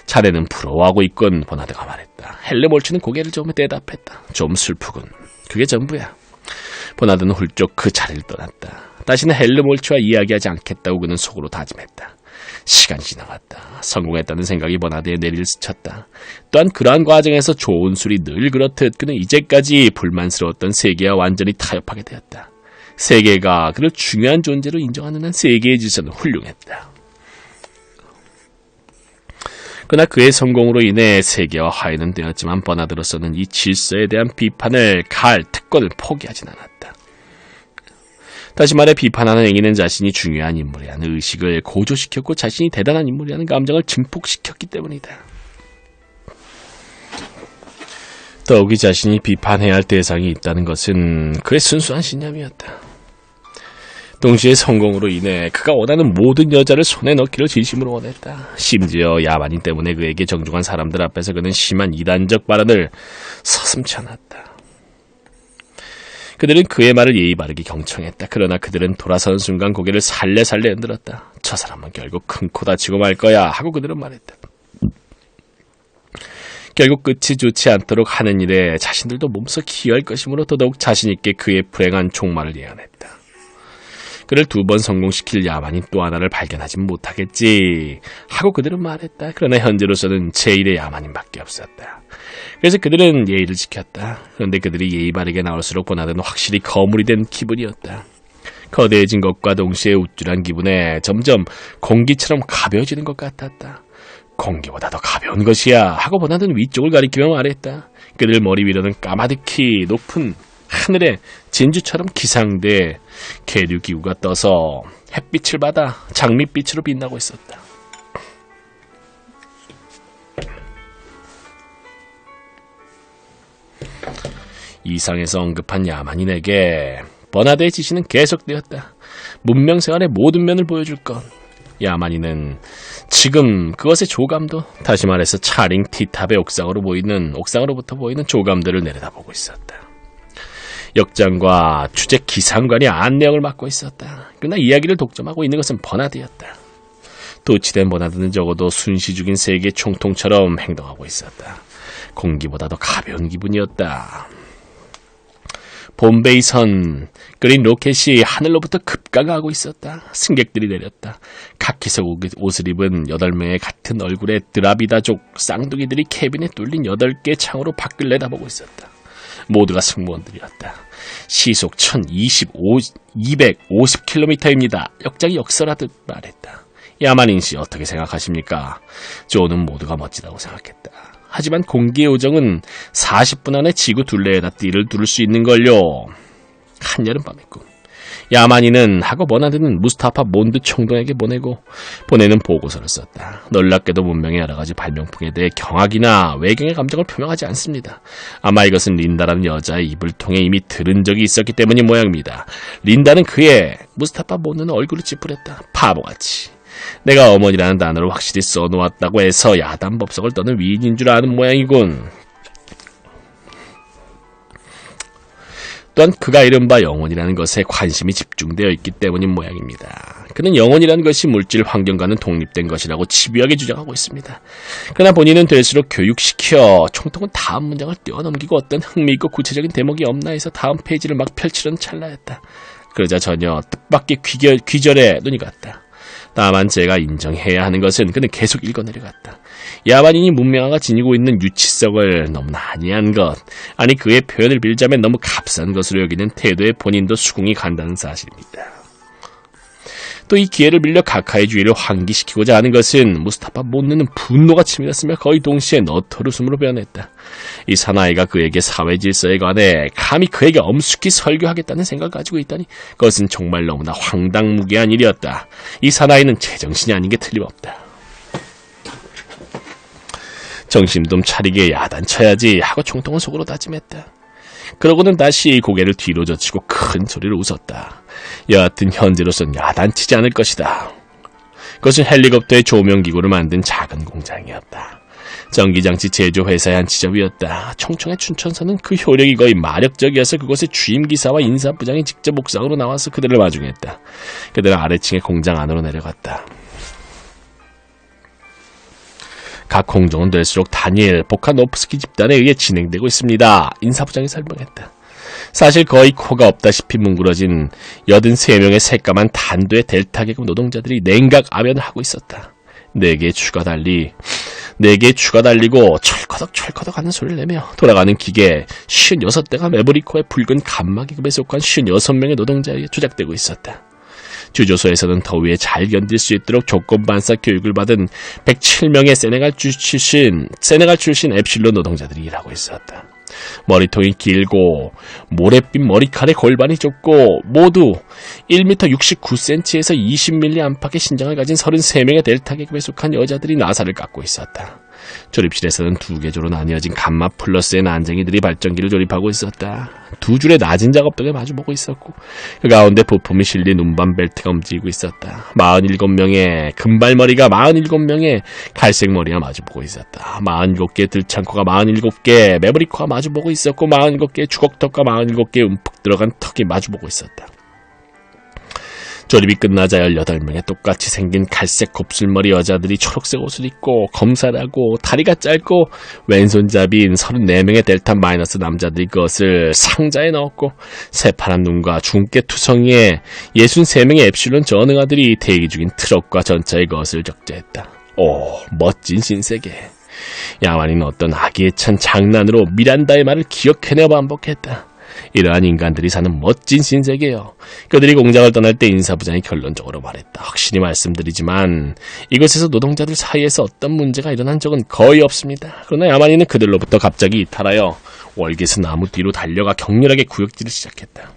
자네는 부러워하고 있군, 버나드가 말했다. 헬렌 홀츠는 고개를 저으며 대답했다. 좀 슬프군. 그게 전부야. 버나드는 훌쩍 그 자리를 떠났다. 다시는 헬렌 홀츠와 이야기하지 않겠다고 그는 속으로 다짐했다. 시간이 지나갔다. 성공했다는 생각이 버나드의 내리를 스쳤다. 또한 그러한 과정에서 좋은 술이 늘 그렇듯 그는 이제까지 불만스러웠던 세계와 완전히 타협하게 되었다. 세계가 그를 중요한 존재로 인정하는 한 세계의 질서는 훌륭했다. 그러나 그의 성공으로 인해 세계와 화해는 되었지만 버나드로서는 이 질서에 대한 비판을 가할 특권을 포기하진 않았다. 다시 말해 비판하는 행위는 자신이 중요한 인물이라는 의식을 고조시켰고 자신이 대단한 인물이라는 감정을 증폭시켰기 때문이다. 더욱이 자신이 비판해야 할 대상이 있다는 것은 그의 순수한 신념이었다. 동시에 성공으로 인해 그가 원하는 모든 여자를 손에 넣기를 진심으로 원했다. 심지어 야만인 때문에 그에게 정중한 사람들 앞에서 그는 심한 이단적 발언을 서슴지 않았다. 그들은 그의 말을 예의 바르게 경청했다. 그러나 그들은 돌아서는 순간 고개를 살레살레 흔들었다. 저 사람은 결국 큰 코 다치고 말 거야 하고 그들은 말했다. 결국 끝이 좋지 않도록 하는 일에 자신들도 몸소 기여할 것이므로 더더욱 자신있게 그의 불행한 종말을 예언했다. 그를 2번 성공시킬 야만인 또 하나를 발견하진 못하겠지 하고 그들은 말했다. 그러나 현재로서는 제1의 야만인밖에 없었다. 그래서 그들은 예의를 지켰다. 그런데 그들이 예의 바르게 나올수록 버나드는 확실히 거물이 된 기분이었다. 거대해진 것과 동시에 우쭐한 기분에 점점 공기처럼 가벼워지는 것 같았다. 공기보다 더 가벼운 것이야 하고 버나드는 위쪽을 가리키며 말했다. 그들 머리 위로는 까마득히 높은 하늘에 진주처럼 기상돼 계류기구가 떠서 햇빛을 받아 장밋빛으로 빛나고 있었다. 이상에서 언급한 야만인에게 버나드의 지시는 계속되었다. 문명생활의 모든 면을 보여줄 것. 야만인은 지금 그것의 조감도, 다시 말해서 차링 티탑의 옥상으로부터 보이는 조감들을 내려다보고 있었다. 역장과 주제 기상관이 안내형을 맡고 있었다. 그러나 이야기를 독점하고 있는 것은 버나드였다. 도치된 버나드는 적어도 순시 죽인 세계 총통처럼 행동하고 있었다. 공기보다도 가벼운 기분이었다. 봄베이선 그린 로켓이 하늘로부터 급가가하고 있었다. 승객들이 내렸다. 카키색 옷을 입은 8명의 같은 얼굴의 드라비다족 쌍둥이들이 캐빈에 뚫린 8개의 창으로 밖을 내다보고 있었다. 모두가 승무원들이었다. 시속 250km입니다. 역장이 역설하듯 말했다. 야만인 씨 어떻게 생각하십니까? 조는 모두가 멋지다고 생각했다. 하지만 공기의 요정은 40분 안에 지구 둘레에다 띠를 두를 수 있는 걸요. 한여름밤의 꿈. 야만인은 하고 버나드는 무스타파 몬드 총독에게 보내는 보고서를 썼다. 놀랍게도 문명의 여러 가지 발명품에 대해 경악이나 외경의 감정을 표명하지 않습니다. 아마 이것은 린다라는 여자의 입을 통해 이미 들은 적이 있었기 때문인 모양입니다. 린다는 그의 무스타파 몬드는 얼굴을 찌푸렸다. 바보같이. 내가 어머니라는 단어를 확실히 써놓았다고 해서 야단 법석을 떠는 위인인 줄 아는 모양이군. 또한 그가 이른바 영혼이라는 것에 관심이 집중되어 있기 때문인 모양입니다. 그는 영혼이라는 것이 물질 환경과는 독립된 것이라고 집요하게 주장하고 있습니다. 그러나 본인은 될수록 교육시켜 총통은 다음 문장을 뛰어넘기고 어떤 흥미있고 구체적인 대목이 없나 해서 다음 페이지를 막 펼치려는 찰나였다. 그러자 전혀 뜻밖의 귀절에 눈이 갔다. 다만 제가 인정해야 하는 것은 그는 계속 읽어내려갔다. 야만인이 문명화가 지니고 있는 유치성을 너무나 안이한 것, 아니 그의 표현을 빌자면 너무 값싼 것으로 여기는 태도에 본인도 수긍이 간다는 사실입니다. 또 이 기회를 빌려 가카이주의를 환기시키고자 하는 것은 무스타파 몬드는 분노가 치밀었으며 거의 동시에 너터르숨으로 변했다. 이 사나이가 그에게 사회 질서에 관해 감히 그에게 엄숙히 설교하겠다는 생각을 가지고 있다니 그것은 정말 너무나 황당무계한 일이었다. 이 사나이는 제정신이 아닌 게 틀림없다. 정신 좀 차리게 야단쳐야지 하고 총통은 속으로 다짐했다. 그러고는 다시 고개를 뒤로 젖히고 큰 소리로 웃었다. 여하튼 현재로선 야단치지 않을 것이다. 그것은 헬리콥터의 조명기구를 만든 작은 공장이었다. 전기장치 제조 회사의 한 지점이었다. 총총의 춘천선은 그 효력이 거의 마력적이어서 그곳의 주임기사와 인사부장이 직접 옥상으로 나와서 그들을 마중했다. 그들은 아래층의 공장 안으로 내려갔다. 각 공정은 될수록 다니엘 보카노프스키 집단에 의해 진행되고 있습니다. 인사부장이 설명했다. 사실 거의 코가 없다시피 뭉그러진 83명의 새까만 단도의 델타 계급 노동자들이 냉각 아면을 하고 있었다. 4개의 추가 달리고 철커덕 하는 소리를 내며 돌아가는 기계 56대가 메브리코의 붉은 감마 계급에 속한 56명의 노동자에 조작되고 있었다. 주조소에서는 더위에 잘 견딜 수 있도록 조건반사 교육을 받은 107명의 세네갈 출신 엡실론 노동자들이 일하고 있었다. 머리통이 길고 모래빛 머리칼의 골반이 좁고 모두 1m 69cm에서 20mm 안팎의 신장을 가진 33명의 델타 계급에 속한 여자들이 나사를 깎고 있었다. 조립실에서는 2개조로 나뉘어진 감마 플러스의 난쟁이들이 발전기를 조립하고 있었다. 2줄의 낮은 작업등에 마주보고 있었고 그 가운데 부품이 실린 운반 벨트가 움직이고 있었다. 47명의 금발머리가 47명의 갈색머리가 마주보고 있었다. 47개의 들창코가 47개 매브리코가 마주보고 있었고 47개의 주걱턱과 47개의 움푹 들어간 턱이 마주보고 있었다. 조립이 끝나자 18명의 똑같이 생긴 갈색 곱슬머리 여자들이 초록색 옷을 입고 검사를 하고 다리가 짧고 왼손잡이인 34명의 델타 마이너스 남자들이 그것을 상자에 넣었고 새파란 눈과 중깨 투성이의 63명의 엡실론 전응아들이 대기 중인 트럭과 전차에 그것을 적재했다. 오, 멋진 신세계. 야만인 어떤 아기에 찬 장난으로 미란다의 말을 기억해내어 반복했다. 이러한 인간들이 사는 멋진 신세계요. 그들이 공장을 떠날 때 인사부장이 결론적으로 말했다. 확실히 말씀드리지만 이곳에서 노동자들 사이에서 어떤 문제가 일어난 적은 거의 없습니다. 그러나 야만인은 그들로부터 갑자기 이탈하여 월계수 나무 뒤로 달려가 격렬하게 구역질을 시작했다.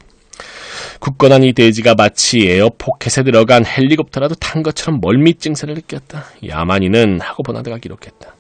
굳건한 이 돼지가 마치 에어포켓에 들어간 헬리콥터라도 탄 것처럼 멀미 증세를 느꼈다. 야만인은 하고 버나드가 기록했다.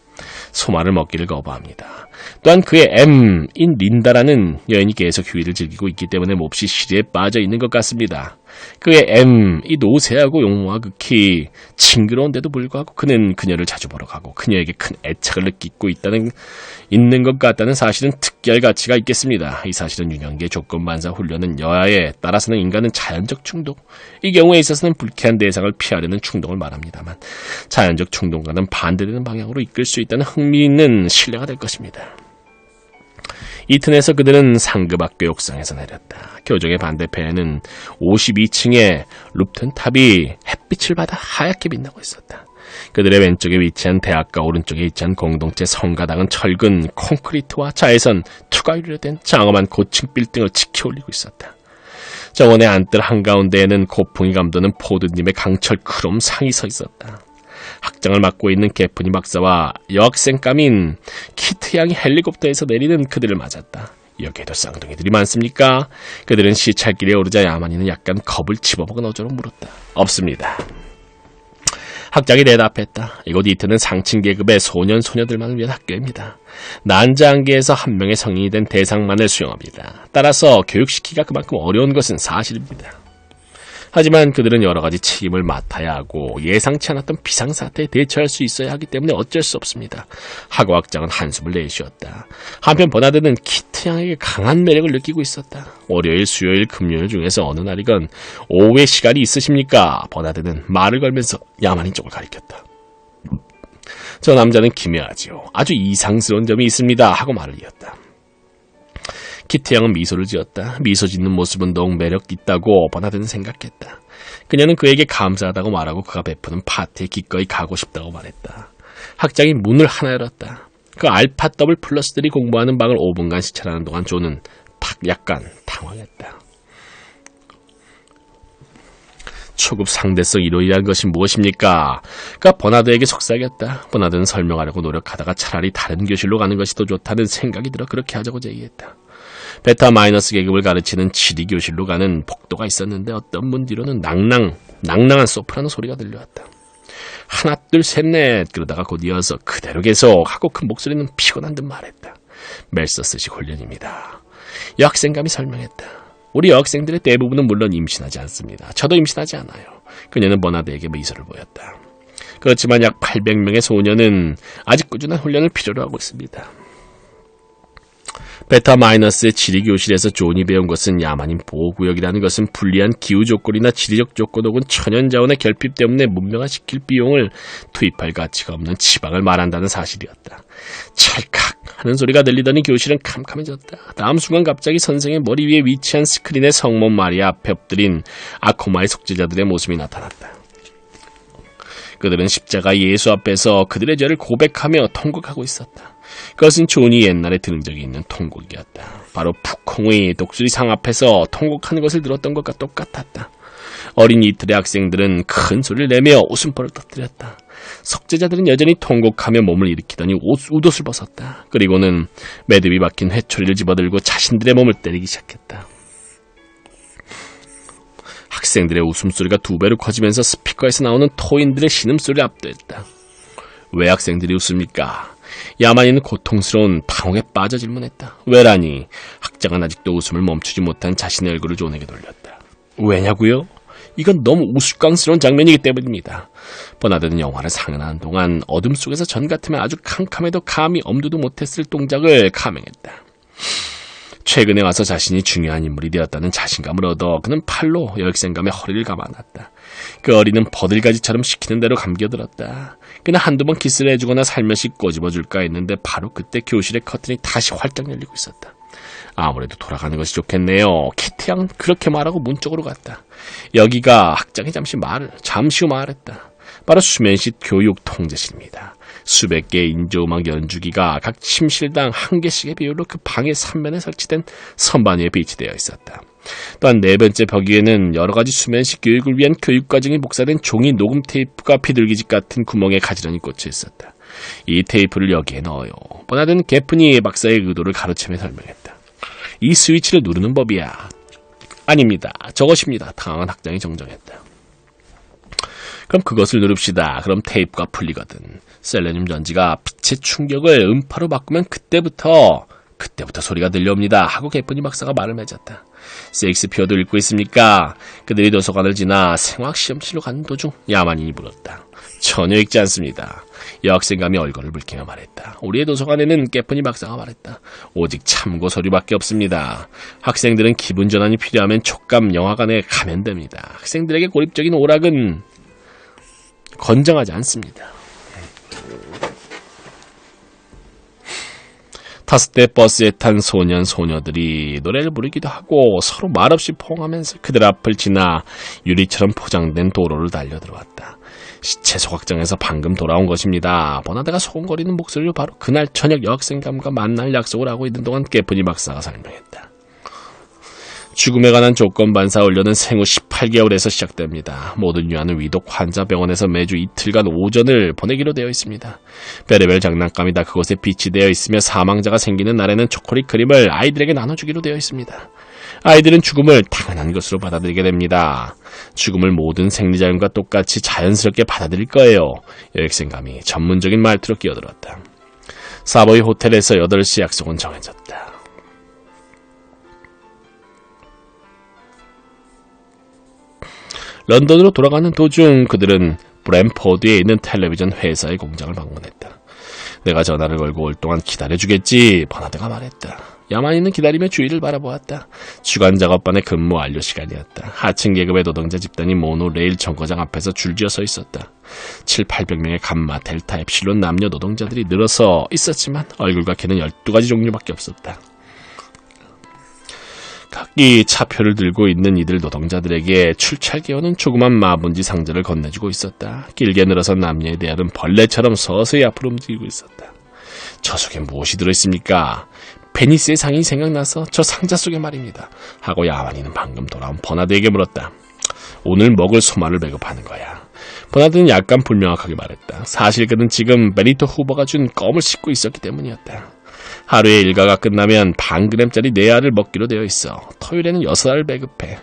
소말을 먹기를 거부합니다. 또한 그의 M인 린다라는 여인이 계속 휴일을 즐기고 있기 때문에 몹시 시리에 빠져 있는 것 같습니다. 그의 M이 노쇠하고 용모가 극히 징그러운데도 불구하고 그는 그녀를 자주 보러 가고 그녀에게 큰 애착을 느끼고 있는 것 같다는 사실은 특기할 가치가 있겠습니다. 이 사실은 유년기의 조건반사 훈련은 여야에 따라서는 인간은 자연적 충동, 이 경우에 있어서는 불쾌한 대상을 피하려는 충동을 말합니다만 자연적 충동과는 반대되는 방향으로 이끌 수 있다는 흥미있는 신뢰가 될 것입니다. 이튿날에서 그들은 상급 학교 옥상에서 내렸다. 교정의 반대편에는 52층의 루프탑이 햇빛을 받아 하얗게 빛나고 있었다. 그들의 왼쪽에 위치한 대학과 오른쪽에 위치한 공동체 성가당은 철근 콘크리트와 자외선 투과유리로 된 장엄한 고층 빌딩을 지켜 올리고 있었다. 정원의 안뜰 한가운데에는 고풍이 감도는 포드님의 강철 크롬 상이 서 있었다. 학장을 맡고 있는 게프니 박사와 여학생감인 키트 양이 헬리콥터에서 내리는 그들을 맞았다. 여기에도 쌍둥이들이 많습니까? 그들은 시찰길에 오르자 야만이는 약간 겁을 집어먹은 어조로 물었다. 없습니다. 학장이 대답했다. 이곳 이트는 상층 계급의 소년 소녀들만을 위한 학교입니다. 난자한계에서 한 명의 성인이 된 대상만을 수용합니다. 따라서 교육시키기가 그만큼 어려운 것은 사실입니다. 하지만 그들은 여러 가지 책임을 맡아야 하고 예상치 않았던 비상사태에 대처할 수 있어야 하기 때문에 어쩔 수 없습니다. 학과학장은 한숨을 내쉬었다. 한편 버나드는 키트 양에게 강한 매력을 느끼고 있었다. 월요일, 수요일, 금요일 중에서 어느 날이건 오후에 시간이 있으십니까? 버나드는 말을 걸면서 야만인 쪽을 가리켰다. 저 남자는 기묘하지요. 아주 이상스러운 점이 있습니다. 하고 말을 이었다. 키트 양은 미소를 지었다. 미소 짓는 모습은 더욱 매력 있다고 버나드는 생각했다. 그녀는 그에게 감사하다고 말하고 그가 베푸는 파티에 기꺼이 가고 싶다고 말했다. 학장이 문을 하나 열었다. 그 알파 더블 플러스들이 공부하는 방을 5분간 시찰하는 동안 조는 약간 당황했다. 초급 상대성 이론이라는 것이 무엇입니까? 그가 버나드에게 속삭였다. 버나드는 설명하려고 노력하다가 차라리 다른 교실로 가는 것이 더 좋다는 생각이 들어 그렇게 하자고 제의했다. 베타 마이너스 계급을 가르치는 지리교실로 가는 복도가 있었는데 어떤 문 뒤로는 낭낭한 소프라노 소리가 들려왔다. 하나 둘 셋 넷 그러다가 곧 이어서 그대로 계속 하고 큰 목소리는 피곤한 듯 말했다. 멜서스식 훈련입니다. 여학생감이 설명했다. 우리 여학생들의 대부분은 물론 임신하지 않습니다. 저도 임신하지 않아요. 그녀는 버나드에게 미소를 보였다. 그렇지만 약 800명의 소년은 아직 꾸준한 훈련을 필요로 하고 있습니다. 베타 마이너스의 지리교실에서 존이 배운 것은 야만인 보호구역이라는 것은 불리한 기후조건이나 지리적 조건 혹은 천연자원의 결핍 때문에 문명화시킬 비용을 투입할 가치가 없는 지방을 말한다는 사실이었다. 찰칵 하는 소리가 들리더니 교실은 캄캄해졌다. 다음 순간 갑자기 선생의 머리 위에 위치한 스크린에 성모 마리아 앞에 엎드린 아코마의 속죄자들의 모습이 나타났다. 그들은 십자가 예수 앞에서 그들의 죄를 고백하며 통곡하고 있었다. 그것은 존이 옛날에 들은 적이 있는 통곡이었다. 바로 푸콩의 독수리상 앞에서 통곡하는 것을 들었던 것과 똑같았다. 어린 이틀의 학생들은 큰 소리를 내며 웃음보를 터뜨렸다. 석제자들은 여전히 통곡하며 몸을 일으키더니 웃옷을 벗었다. 그리고는 매듭이 박힌 회초리를 집어들고 자신들의 몸을 때리기 시작했다. 학생들의 웃음소리가 2배로 커지면서 스피커에서 나오는 토인들의 신음소리를 압도했다. 왜 학생들이 웃습니까? 야만이는 고통스러운 방황에 빠져 질문했다. 왜라니? 학장은 아직도 웃음을 멈추지 못한 자신의 얼굴을 존에게 돌렸다. 왜냐고요? 이건 너무 우스꽝스러운 장면이기 때문입니다. 버나드는 영화를 상연하는 동안 어둠 속에서 전 같으면 아주 캄캄해도 감히 엄두도 못했을 동작을 감행했다. 최근에 와서 자신이 중요한 인물이 되었다는 자신감을 얻어 그는 팔로 여학생감의 허리를 감아놨다. 그 어린은 버들가지처럼 시키는 대로 감겨들었다. 그는 한두 번 키스를 해주거나 살며시 꼬집어줄까 했는데 바로 그때 교실의 커튼이 다시 활짝 열리고 있었다. 아무래도 돌아가는 것이 좋겠네요. 키트 양은 그렇게 말하고 문 쪽으로 갔다. 여기가 학장이 잠시 후 말했다. 바로 수면시 교육 통제실입니다. 수백 개의 인조음악 연주기가 각 침실당 한 개씩의 비율로 그 방의 3면에 설치된 선반 위에 비치되어 있었다. 또한 네 번째 벽 위에는 여러 가지 수면식 교육을 위한 교육과정이 복사된 종이 녹음 테이프가 비둘기집 같은 구멍에 가지런히 꽂혀 있었다. 이 테이프를 여기에 넣어요. 버나드는 게프니 박사의 의도를 가르치며 설명했다. 이 스위치를 누르는 법이야. 아닙니다. 저것입니다. 당황한 학장이 정정했다. 그럼 그것을 누릅시다. 그럼 테이프가 풀리거든. 셀레늄 전지가 빛의 충격을 음파로 바꾸면 그때부터 소리가 들려옵니다. 하고 게프니 박사가 말을 맺었다. 세익스피어도 읽고 있습니까? 그들이 도서관을 지나 생화시험실로 가는 도중 야만인이 물었다. 전혀 읽지 않습니다. 여학생감이 얼굴을 붉히며 말했다. 우리의 도서관에는 게프니 박사가 말했다. 오직 참고 서류밖에 없습니다. 학생들은 기분 전환이 필요하면 촉감 영화관에 가면 됩니다. 학생들에게 고립적인 오락은 권장하지 않습니다. 탔을 때 버스에 탄 소년 소녀들이 노래를 부르기도 하고 서로 말없이 포옹하면서 그들 앞을 지나 유리처럼 포장된 도로를 달려들어왔다. 시체 소각장에서 방금 돌아온 것입니다. 버나드가 소곤거리는 목소리로 바로 그날 저녁 여학생감과 만날 약속을 하고 있는 동안 게프니 박사가 설명했다. 죽음에 관한 조건반사 훈련은 생후 18개월에서 시작됩니다. 모든 유아는 위독 환자 병원에서 매주 이틀간 오전을 보내기로 되어 있습니다. 별의별 장난감이 다 그곳에 비치되어 있으며 사망자가 생기는 날에는 초콜릿 크림을 아이들에게 나눠주기로 되어 있습니다. 아이들은 죽음을 당연한 것으로 받아들이게 됩니다. 죽음을 모든 생리자연과 똑같이 자연스럽게 받아들일 거예요. 여학생감이 전문적인 말투로 끼어들었다. 사보이 호텔에서 8시 약속은 정해졌다. 런던으로 돌아가는 도중 그들은 브랜포드에 있는 텔레비전 회사의 공장을 방문했다. 내가 전화를 걸고 올 동안 기다려주겠지, 버나드가 말했다. 야만인은 기다리며 주위를 바라보았다. 주간 작업반의 근무 완료 시간이었다. 하층 계급의 노동자 집단이 모노레일 정거장 앞에서 줄지어 서 있었다. 7,800명의 감마, 델타, 엡실론 남녀 노동자들이 늘어서 있었지만 얼굴과 키는 12가지 종류밖에 없었다. 각기 차표를 들고 있는 이들 노동자들에게 출찰기어는 조그만 마분지 상자를 건네주고 있었다. 길게 늘어선 남녀의 대열은 벌레처럼 서서히 앞으로 움직이고 있었다. 저 속에 무엇이 들어있습니까? 베니스의 상이 생각나서 저 상자 속에 말입니다. 하고 야만인은 방금 돌아온 버나드에게 물었다. 오늘 먹을 소만을 배급하는 거야. 버나드는 약간 불명확하게 말했다. 사실 그는 지금 베니토 후보가 준 껌을 씹고 있었기 때문이었다. 하루의 일과가 끝나면 반 그램짜리 4알을 먹기로 되어 있어. 토요일에는 6알을 배급해.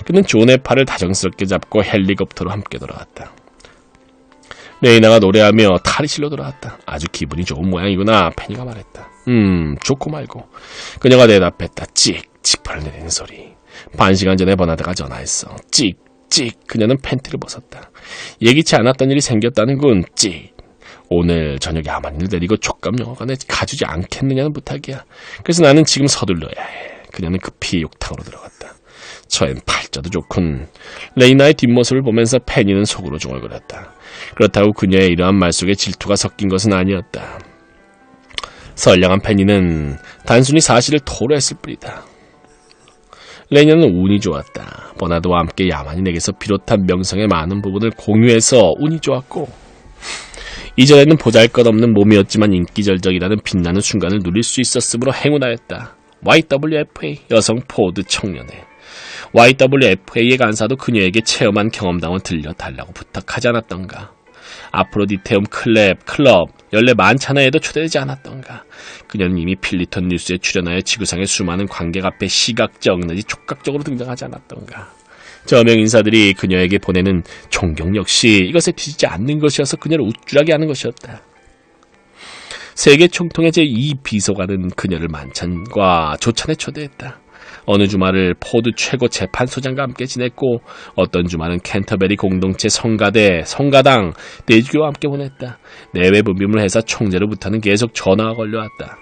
그는 존의 팔을 다정스럽게 잡고 헬리콥터로 함께 돌아왔다. 레이나가 노래하며 탈의실로 돌아왔다. 아주 기분이 좋은 모양이구나. 페니가 말했다. 좋고 말고. 그녀가 대답했다. 찍, 지퍼를 내리는 소리. 반 시간 전에 버나드가 전화했어. 찍, 찍. 그녀는 팬티를 벗었다. 예기치 않았던 일이 생겼다는군. 찍. 오늘 저녁에 야만인을 데리고 촉감 영화관에 가주지 않겠느냐는 부탁이야. 그래서 나는 지금 서둘러야 해. 그녀는 급히 욕탕으로 들어갔다. 저엔 팔자도 좋군. 레이나의 뒷모습을 보면서 페니는 속으로 중얼거렸다. 그렇다고 그녀의 이러한 말 속에 질투가 섞인 것은 아니었다. 선량한 페니는 단순히 사실을 토로했을 뿐이다. 레이나는 운이 좋았다. 버나드와 함께 야만인에게서 비롯한 명성의 많은 부분을 공유해서 운이 좋았고 이전에는 보잘것없는 몸이었지만 인기절적이라는 빛나는 순간을 누릴 수 있었으므로 행운하였다. YWFA 여성 포드 청년회. YWFA의 간사도 그녀에게 체험한 경험담을 들려달라고 부탁하지 않았던가. 아프로디테움 클럽 연례 만찬회에도 초대되지 않았던가. 그녀는 이미 필리턴 뉴스에 출연하여 지구상의 수많은 관객 앞에 시각적 내지 촉각적으로 등장하지 않았던가. 저명 인사들이 그녀에게 보내는 존경 역시 이것에 뒤지지 않는 것이어서 그녀를 우쭐하게 하는 것이었다. 세계 총통의 제2비서관은 그녀를 만찬과 조찬에 초대했다. 어느 주말을 포드 최고 재판소장과 함께 지냈고 어떤 주말은 캔터베리 공동체 성가당 대주교와 함께 보냈다. 내외 분비물 회사 총재로부터는 계속 전화가 걸려왔다.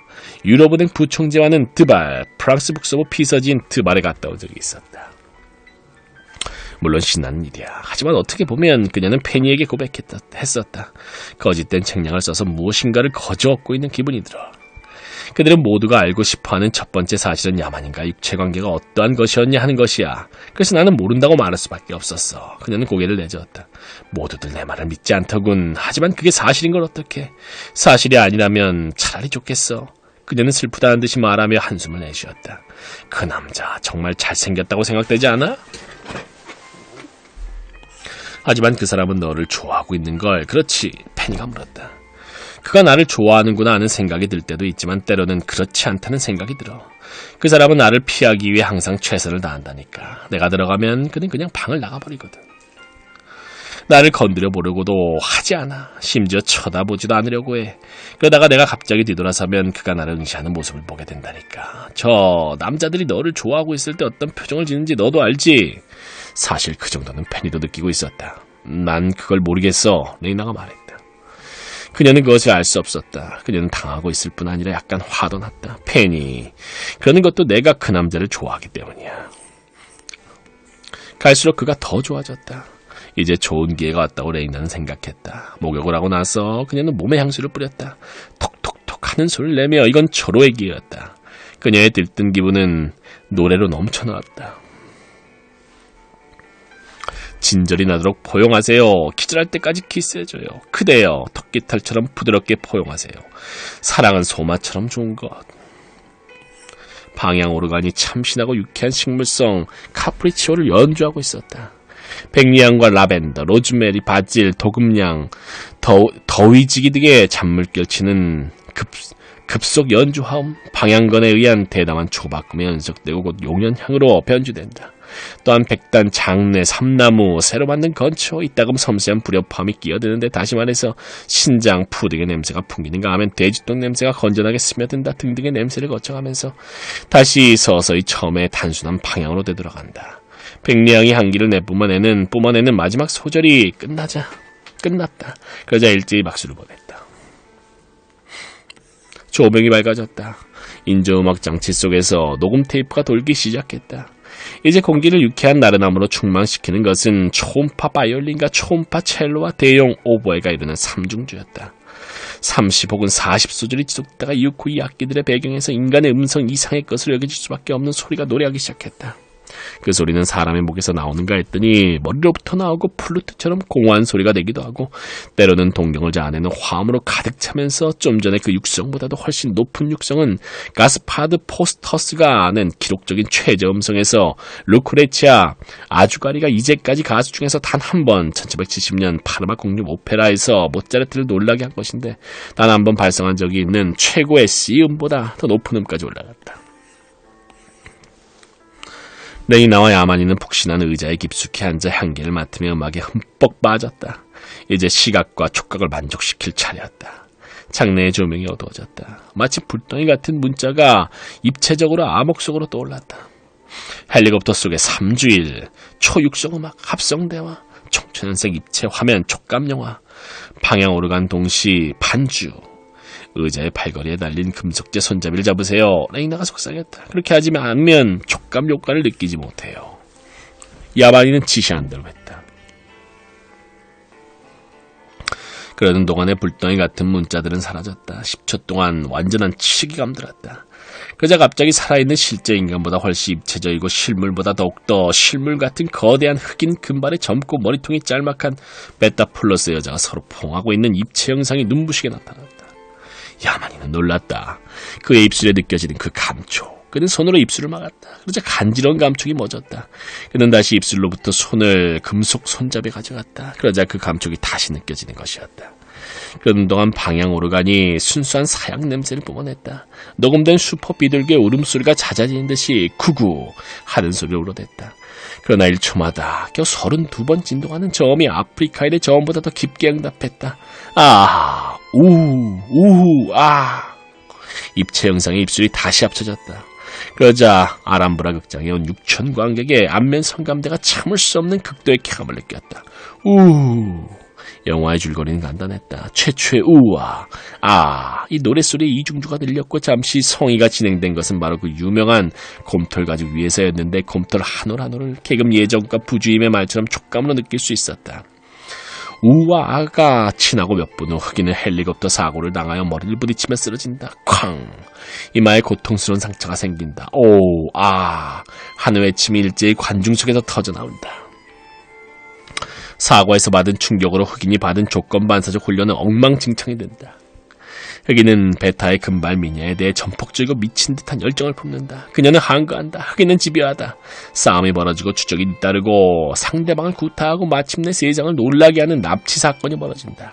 유럽은행 부총재와는 드발, 프랑스 북서부 피서지인 드발에 갔다 온 적이 있었다. 물론 신나는 일이야. 하지만 어떻게 보면 그녀는 페니에게 고백했었다. 거짓된 책량을 써서 무엇인가를 거저 얻고 있는 기분이 들어. 그들은 모두가 알고 싶어하는 첫 번째 사실은 야만인과 육체관계가 어떠한 것이었냐 하는 것이야. 그래서 나는 모른다고 말할 수밖에 없었어. 그녀는 고개를 내저었다. 모두들 내 말을 믿지 않더군. 하지만 그게 사실인 걸 어떡해. 사실이 아니라면 차라리 좋겠어. 그녀는 슬프다는 듯이 말하며 한숨을 내쉬었다. 그 남자 정말 잘생겼다고 생각되지 않아? 하지만 그 사람은 너를 좋아하고 있는 걸. 그렇지, 페니가 물었다. 그가 나를 좋아하는구나 하는 생각이 들 때도 있지만 때로는 그렇지 않다는 생각이 들어. 그 사람은 나를 피하기 위해 항상 최선을 다한다니까. 내가 들어가면 그는 그냥 방을 나가버리거든. 나를 건드려 보려고도 하지 않아. 심지어 쳐다보지도 않으려고 해. 그러다가 내가 갑자기 뒤돌아서면 그가 나를 응시하는 모습을 보게 된다니까. 저 남자들이 너를 좋아하고 있을 때 어떤 표정을 짓는지 너도 알지? 사실 그 정도는 페니도 느끼고 있었다. 난 그걸 모르겠어. 레이나가 말했다. 그녀는 그것을 알 수 없었다. 그녀는 당하고 있을 뿐 아니라 약간 화도 났다. 페니, 그러는 것도 내가 그 남자를 좋아하기 때문이야. 갈수록 그가 더 좋아졌다. 이제 좋은 기회가 왔다고 레이나는 생각했다. 목욕을 하고 나서 그녀는 몸에 향수를 뿌렸다. 톡톡톡 하는 소리를 내며 이건 절호의 기회였다. 그녀의 들뜬 기분은 노래로 넘쳐나왔다. 진절이 나도록 포용하세요. 기절할 때까지 키스해줘요. 그대여 턱깃털처럼 부드럽게 포용하세요. 사랑은 소마처럼 좋은 것. 방향 오르간이 참신하고 유쾌한 식물성 카프리치오를 연주하고 있었다. 백리향과 라벤더, 로즈메리, 바질, 도금냥, 더위지기 등의 잔물결 치는 급속 연주화음, 방향건에 의한 대담한 초바꿈에 연속되고 곧 용연향으로 변주된다. 또한 백단, 장내, 삼나무, 새로 만든 건초, 이따금 섬세한 불협화음이 끼어드는데 다시 말해서 신장, 푸 등의 냄새가 풍기는가 하면 돼지똥 냄새가 건전하게 스며든다 등등의 냄새를 거쳐가면서 다시 서서히 처음에 단순한 방향으로 되돌아간다. 백리향이 향기를 뿜어내는 마지막 소절이 끝났다. 그러자 일제히 박수를 보냈다. 조명이 밝아졌다. 인조음악 장치 속에서 녹음 테이프가 돌기 시작했다. 이제 공기를 유쾌한 나른함으로 충만시키는 것은 초음파 바이올린과 초음파 첼로와 대용 오보에가 이르는 삼중주였다. 30 혹은 40소절이 지속되다가 이윽고 이 악기들의 배경에서 인간의 음성 이상의 것으로 여겨질 수밖에 없는 소리가 노래하기 시작했다. 그 소리는 사람의 목에서 나오는가 했더니 머리로부터 나오고 플루트처럼 공허한 소리가 되기도 하고 때로는 동경을 자아내는 화음으로 가득 차면서 좀 전에 그 육성보다도 훨씬 높은 육성은 가스파드 포스터스가 낸 기록적인 최저 음성에서 루크레치아 아주가리가 이제까지 가수 중에서 단 한 번 1770년 파르마 국립 오페라에서 모차르트를 놀라게 한 것인데 단 한 번 발성한 적이 있는 최고의 C음보다 더 높은 음까지 올라갔다. 레이나와 야만이는 푹신한 의자에 깊숙이 앉아 향기를 맡으며 음악에 흠뻑 빠졌다. 이제 시각과 촉각을 만족시킬 차례였다. 장내의 조명이 어두워졌다. 마치 불덩이 같은 문자가 입체적으로 암흑 속으로 떠올랐다. 헬리콥터 속의 3주일, 초육성음악, 합성대화, 청천연색 입체 화면, 촉감영화, 방향 오르간 동시, 반주. 의자의 팔걸이에 달린 금속재 손잡이를 잡으세요. 레이나가 속삭였다. 그렇게 하지 않으면 촉감 효과를 느끼지 못해요. 야만이는 지시한 대로 했다. 그러는 동안에 불덩이 같은 문자들은 사라졌다. 10초 동안 완전한 치기감 들었다. 그러자 갑자기 살아있는 실제 인간보다 훨씬 입체적이고 실물보다 더욱더 실물 같은 거대한 흑인 금발의 젊고 머리통이 짤막한 베타 플러스 여자가 서로 포옹하고 있는 입체 영상이 눈부시게 나타났다. 야만이는 놀랐다. 그의 입술에 느껴지는 그 감촉. 그는 손으로 입술을 막았다. 그러자 간지러운 감촉이 멎었다. 그는 다시 입술로부터 손을 금속 손잡이에 가져갔다. 그러자 그 감촉이 다시 느껴지는 것이었다. 그러는 동안 방향 오르간이 순수한 사양 냄새를 뿜어냈다. 녹음된 슈퍼 비둘기의 울음소리가 잦아지는 듯이 구구 하는 소리를 우러댔다. 그러나 1초마다 겨우 32번 진동하는 저음이 아프리카인의 저음보다 더 깊게 응답했다. 아, 우후, 아. 입체 영상의 입술이 다시 합쳐졌다. 그러자 아람브라 극장에 온 6천 관객의 안면 성감대가 참을 수 없는 극도의 쾌감을 느꼈다. 영화의 줄거리는 간단했다. 최초의 우와, 아, 이 노랫소리에 이중주가 들렸고 잠시 성의가 진행된 것은 바로 그 유명한 곰털 가죽 위에서였는데 곰털 한 올 한 올을 개금 예정과 부주임의 말처럼 촉감으로 느낄 수 있었다. 우와가 지나고 몇 분 후 흑인은 헬리콥터 사고를 당하여 머리를 부딪히며 쓰러진다. 쾅! 이마에 고통스러운 상처가 생긴다. 오, 아! 하는 외침이 일제히 관중 속에서 터져나온다. 사고에서 받은 충격으로 흑인이 받은 조건반사적 훈련은 엉망진창이 된다. 흑인은 베타의 금발 미녀에 대해 전폭적이고 미친 듯한 열정을 품는다. 그녀는 한가한다. 흑인은 집요하다. 싸움이 벌어지고 추적이 뒤따르고 상대방을 구타하고 마침내 세상을 놀라게 하는 납치 사건이 벌어진다.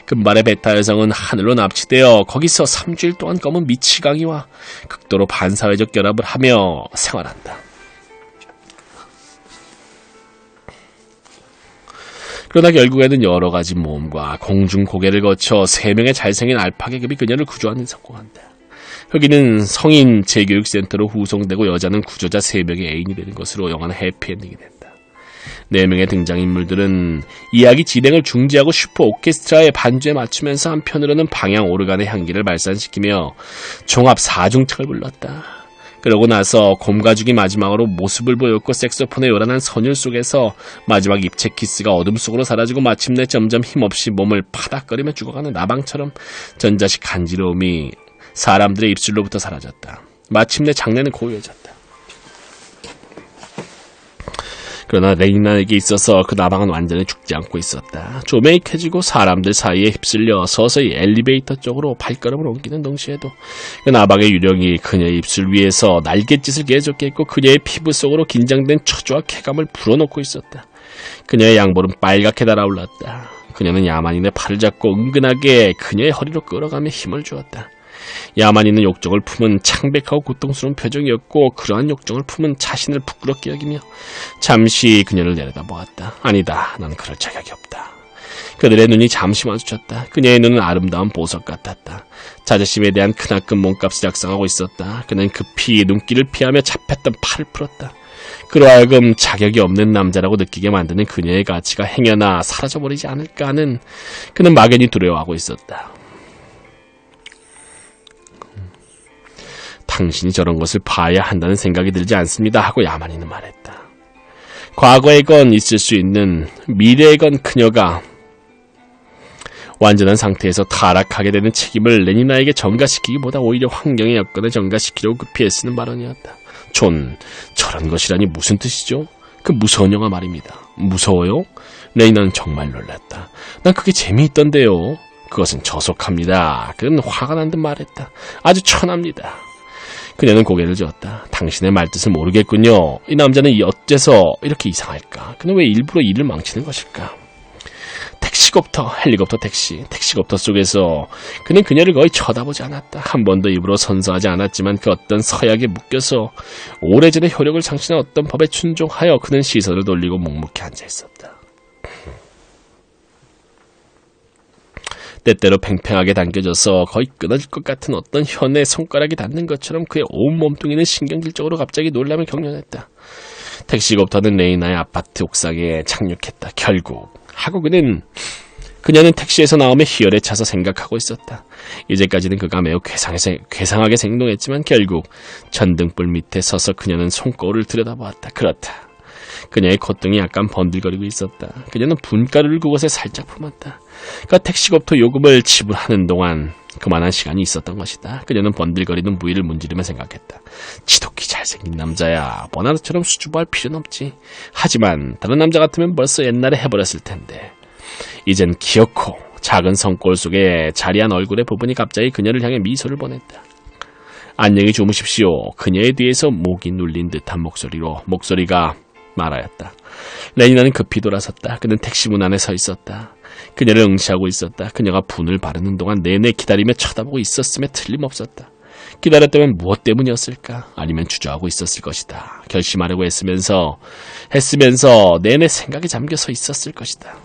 금발의 베타 여성은 하늘로 납치되어 거기서 3주일 동안 검은 미치광이와 극도로 반사회적 결합을 하며 생활한다. 그러나 결국에는 여러 가지 모험과 공중 고개를 거쳐 3명의 잘생긴 알파 계급이 그녀를 구조하는 데 성공한다. 흑인은 성인 재교육센터로 후송되고 여자는 구조자 3명의 애인이 되는 것으로 영화는 해피엔딩이 된다. 4명의 등장인물들은 이야기 진행을 중지하고 슈퍼 오케스트라의 반주에 맞추면서 한편으로는 방향 오르간의 향기를 발산시키며 종합 4중창을 불렀다. 그러고 나서 곰가죽이 마지막으로 모습을 보였고 색소폰의 요란한 선율 속에서 마지막 입체 키스가 어둠 속으로 사라지고 마침내 점점 힘없이 몸을 파닥거리며 죽어가는 나방처럼 전자식 간지러움이 사람들의 입술로부터 사라졌다. 마침내 장례는 고요해졌다. 그러나 레이나에게 있어서 그 나방은 완전히 죽지 않고 있었다. 조명이 켜지고 사람들 사이에 휩쓸려 서서히 엘리베이터 쪽으로 발걸음을 옮기는 동시에도 그 나방의 유령이 그녀의 입술 위에서 날갯짓을 계속해 있고 그녀의 피부 속으로 긴장된 초조와 쾌감을 불어넣고 있었다. 그녀의 양볼은 빨갛게 달아올랐다. 그녀는 야만인의 팔을 잡고 은근하게 그녀의 허리로 끌어가며 힘을 주었다. 야만인은 욕정을 품은 창백하고 고통스러운 표정이었고 그러한 욕정을 품은 자신을 부끄럽게 여기며 잠시 그녀를 내려다보았다. 아니다. 난 그럴 자격이 없다. 그들의 눈이 잠시 마주쳤다. 그녀의 눈은 아름다운 보석 같았다. 자존심에 대한 크나큰 몸값을 작성하고 있었다. 그는 급히 눈길을 피하며 잡혔던 팔을 풀었다. 그로 하여금 자격이 없는 남자라고 느끼게 만드는 그녀의 가치가 행여나 사라져버리지 않을까 하는 그는 막연히 두려워하고 있었다. 당신이 저런 것을 봐야 한다는 생각이 들지 않습니다 하고 야만인은 말했다. 과거에건 있을 수 있는 미래에건 그녀가 완전한 상태에서 타락하게 되는 책임을 레니나에게 전가시키기보다 오히려 환경의 여건을 전가시키려고 급히 애쓰는 발언이었다. 저런 것이라니 무슨 뜻이죠? 그 무서운 영화 말입니다. 무서워요? 레니나는 정말 놀랐다. 난 그게 재미있던데요. 그것은 저속합니다. 그는 화가 난 듯 말했다. 아주 천합니다. 그녀는 고개를 저었다. 당신의 말뜻을 모르겠군요. 이 남자는 어째서 이렇게 이상할까? 그는 왜 일부러 일을 망치는 것일까? 택시콥터, 헬리콥터 택시콥터 속에서 그는 그녀를 거의 쳐다보지 않았다. 한 번도 입으로 선서하지 않았지만 그 어떤 서약에 묶여서 오래전에 효력을 상실한 어떤 법에 순종하여 그는 시선을 돌리고 묵묵히 앉아있었다. 때때로 팽팽하게 당겨져서 거의 끊어질 것 같은 어떤 현의 손가락이 닿는 것처럼 그의 온 몸뚱이는 신경질적으로 갑자기 놀람을 경련했다. 택시콥터는 레이나의 아파트 옥상에 착륙했다. 결국 하고 그녀는 택시에서 나오며 희열에 차서 생각하고 있었다. 이제까지는 그가 매우 괴상하게 행동했지만 결국 전등불 밑에 서서 그녀는 손거울을 들여다보았다. 그렇다. 그녀의 콧등이 약간 번들거리고 있었다. 그녀는 분가루를 그곳에 살짝 품었다. 그 택시콥터 요금을 지불하는 동안 그만한 시간이 있었던 것이다. 그녀는 번들거리는 무의를 문지르며 생각했다. 지독히 잘생긴 남자야. 버나드처럼 수줍어할 필요는 없지. 하지만 다른 남자 같으면 벌써 옛날에 해버렸을 텐데. 이젠 기어코 작은 성골 속에 자리한 얼굴의 부분이 갑자기 그녀를 향해 미소를 보냈다. 안녕히 주무십시오. 그녀의 뒤에서 목이 눌린 듯한 목소리가 말하였다. 레니나는 급히 돌아섰다. 그는 택시 문 안에 서 있었다. 그녀를 응시하고 있었다. 그녀가 분을 바르는 동안 내내 기다리며 쳐다보고 있었음에 틀림없었다. 기다렸다면 무엇 때문이었을까? 아니면 주저하고 있었을 것이다. 결심하려고 했으면서 내내 생각에 잠겨서 있었을 것이다.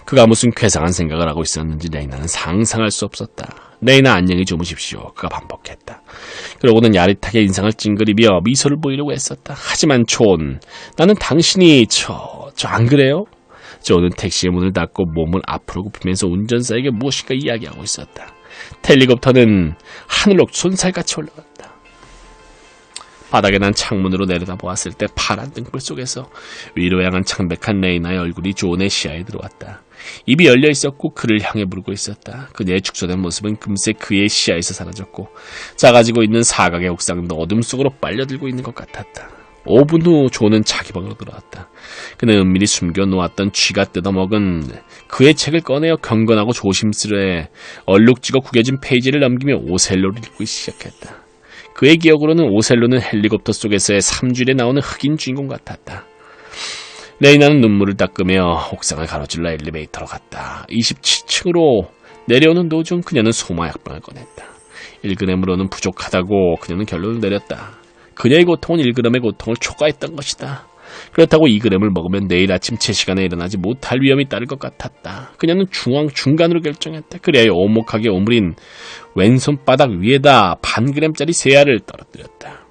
그가 무슨 괴상한 생각을 하고 있었는지 레이나는 상상할 수 없었다. 레이나 안녕히 주무십시오. 그가 반복했다. 그러고는 야릿하게 인상을 찡그리며 미소를 보이려고 했었다. 하지만 존, 나는 당신이 안 그래요? 존은 택시의 문을 닫고 몸을 앞으로 굽히면서 운전사에게 무엇인가 이야기하고 있었다. 헬리콥터는 하늘로 손살같이 올라갔다. 바닥에 난 창문으로 내려다보았을 때 파란 등불 속에서 위로 향한 창백한 레이나의 얼굴이 존의 시야에 들어왔다. 입이 열려 있었고 그를 향해 부르고 있었다. 그녀의 축소된 모습은 금세 그의 시야에서 사라졌고 작아지고 있는 사각의 옥상도 어둠 속으로 빨려들고 있는 것 같았다. 5분 후 존은 자기 방으로 돌아왔다. 그는 은밀히 숨겨놓았던 쥐가 뜯어먹은 그의 책을 꺼내어 경건하고 조심스레 얼룩지고 구겨진 페이지를 넘기며 오셀로를 읽기 시작했다. 그의 기억으로는 오셀로는 헬리콥터 속에서의 3주일에 나오는 흑인 주인공 같았다. 레이나는 눈물을 닦으며 옥상을 가로질러 엘리베이터로 갔다. 27층으로 내려오는 도중 그녀는 소마약병을 꺼냈다. 1g으로는 부족하다고 그녀는 결론을 내렸다. 그녀의 고통은 1g의 고통을 초과했던 것이다. 그렇다고 2g을 먹으면 내일 아침 제 시간에 일어나지 못할 위험이 따를 것 같았다. 그녀는 중간으로 결정했다. 그래야 오목하게 오므린 왼손바닥 위에다 반 g짜리 세알을 떨어뜨렸다.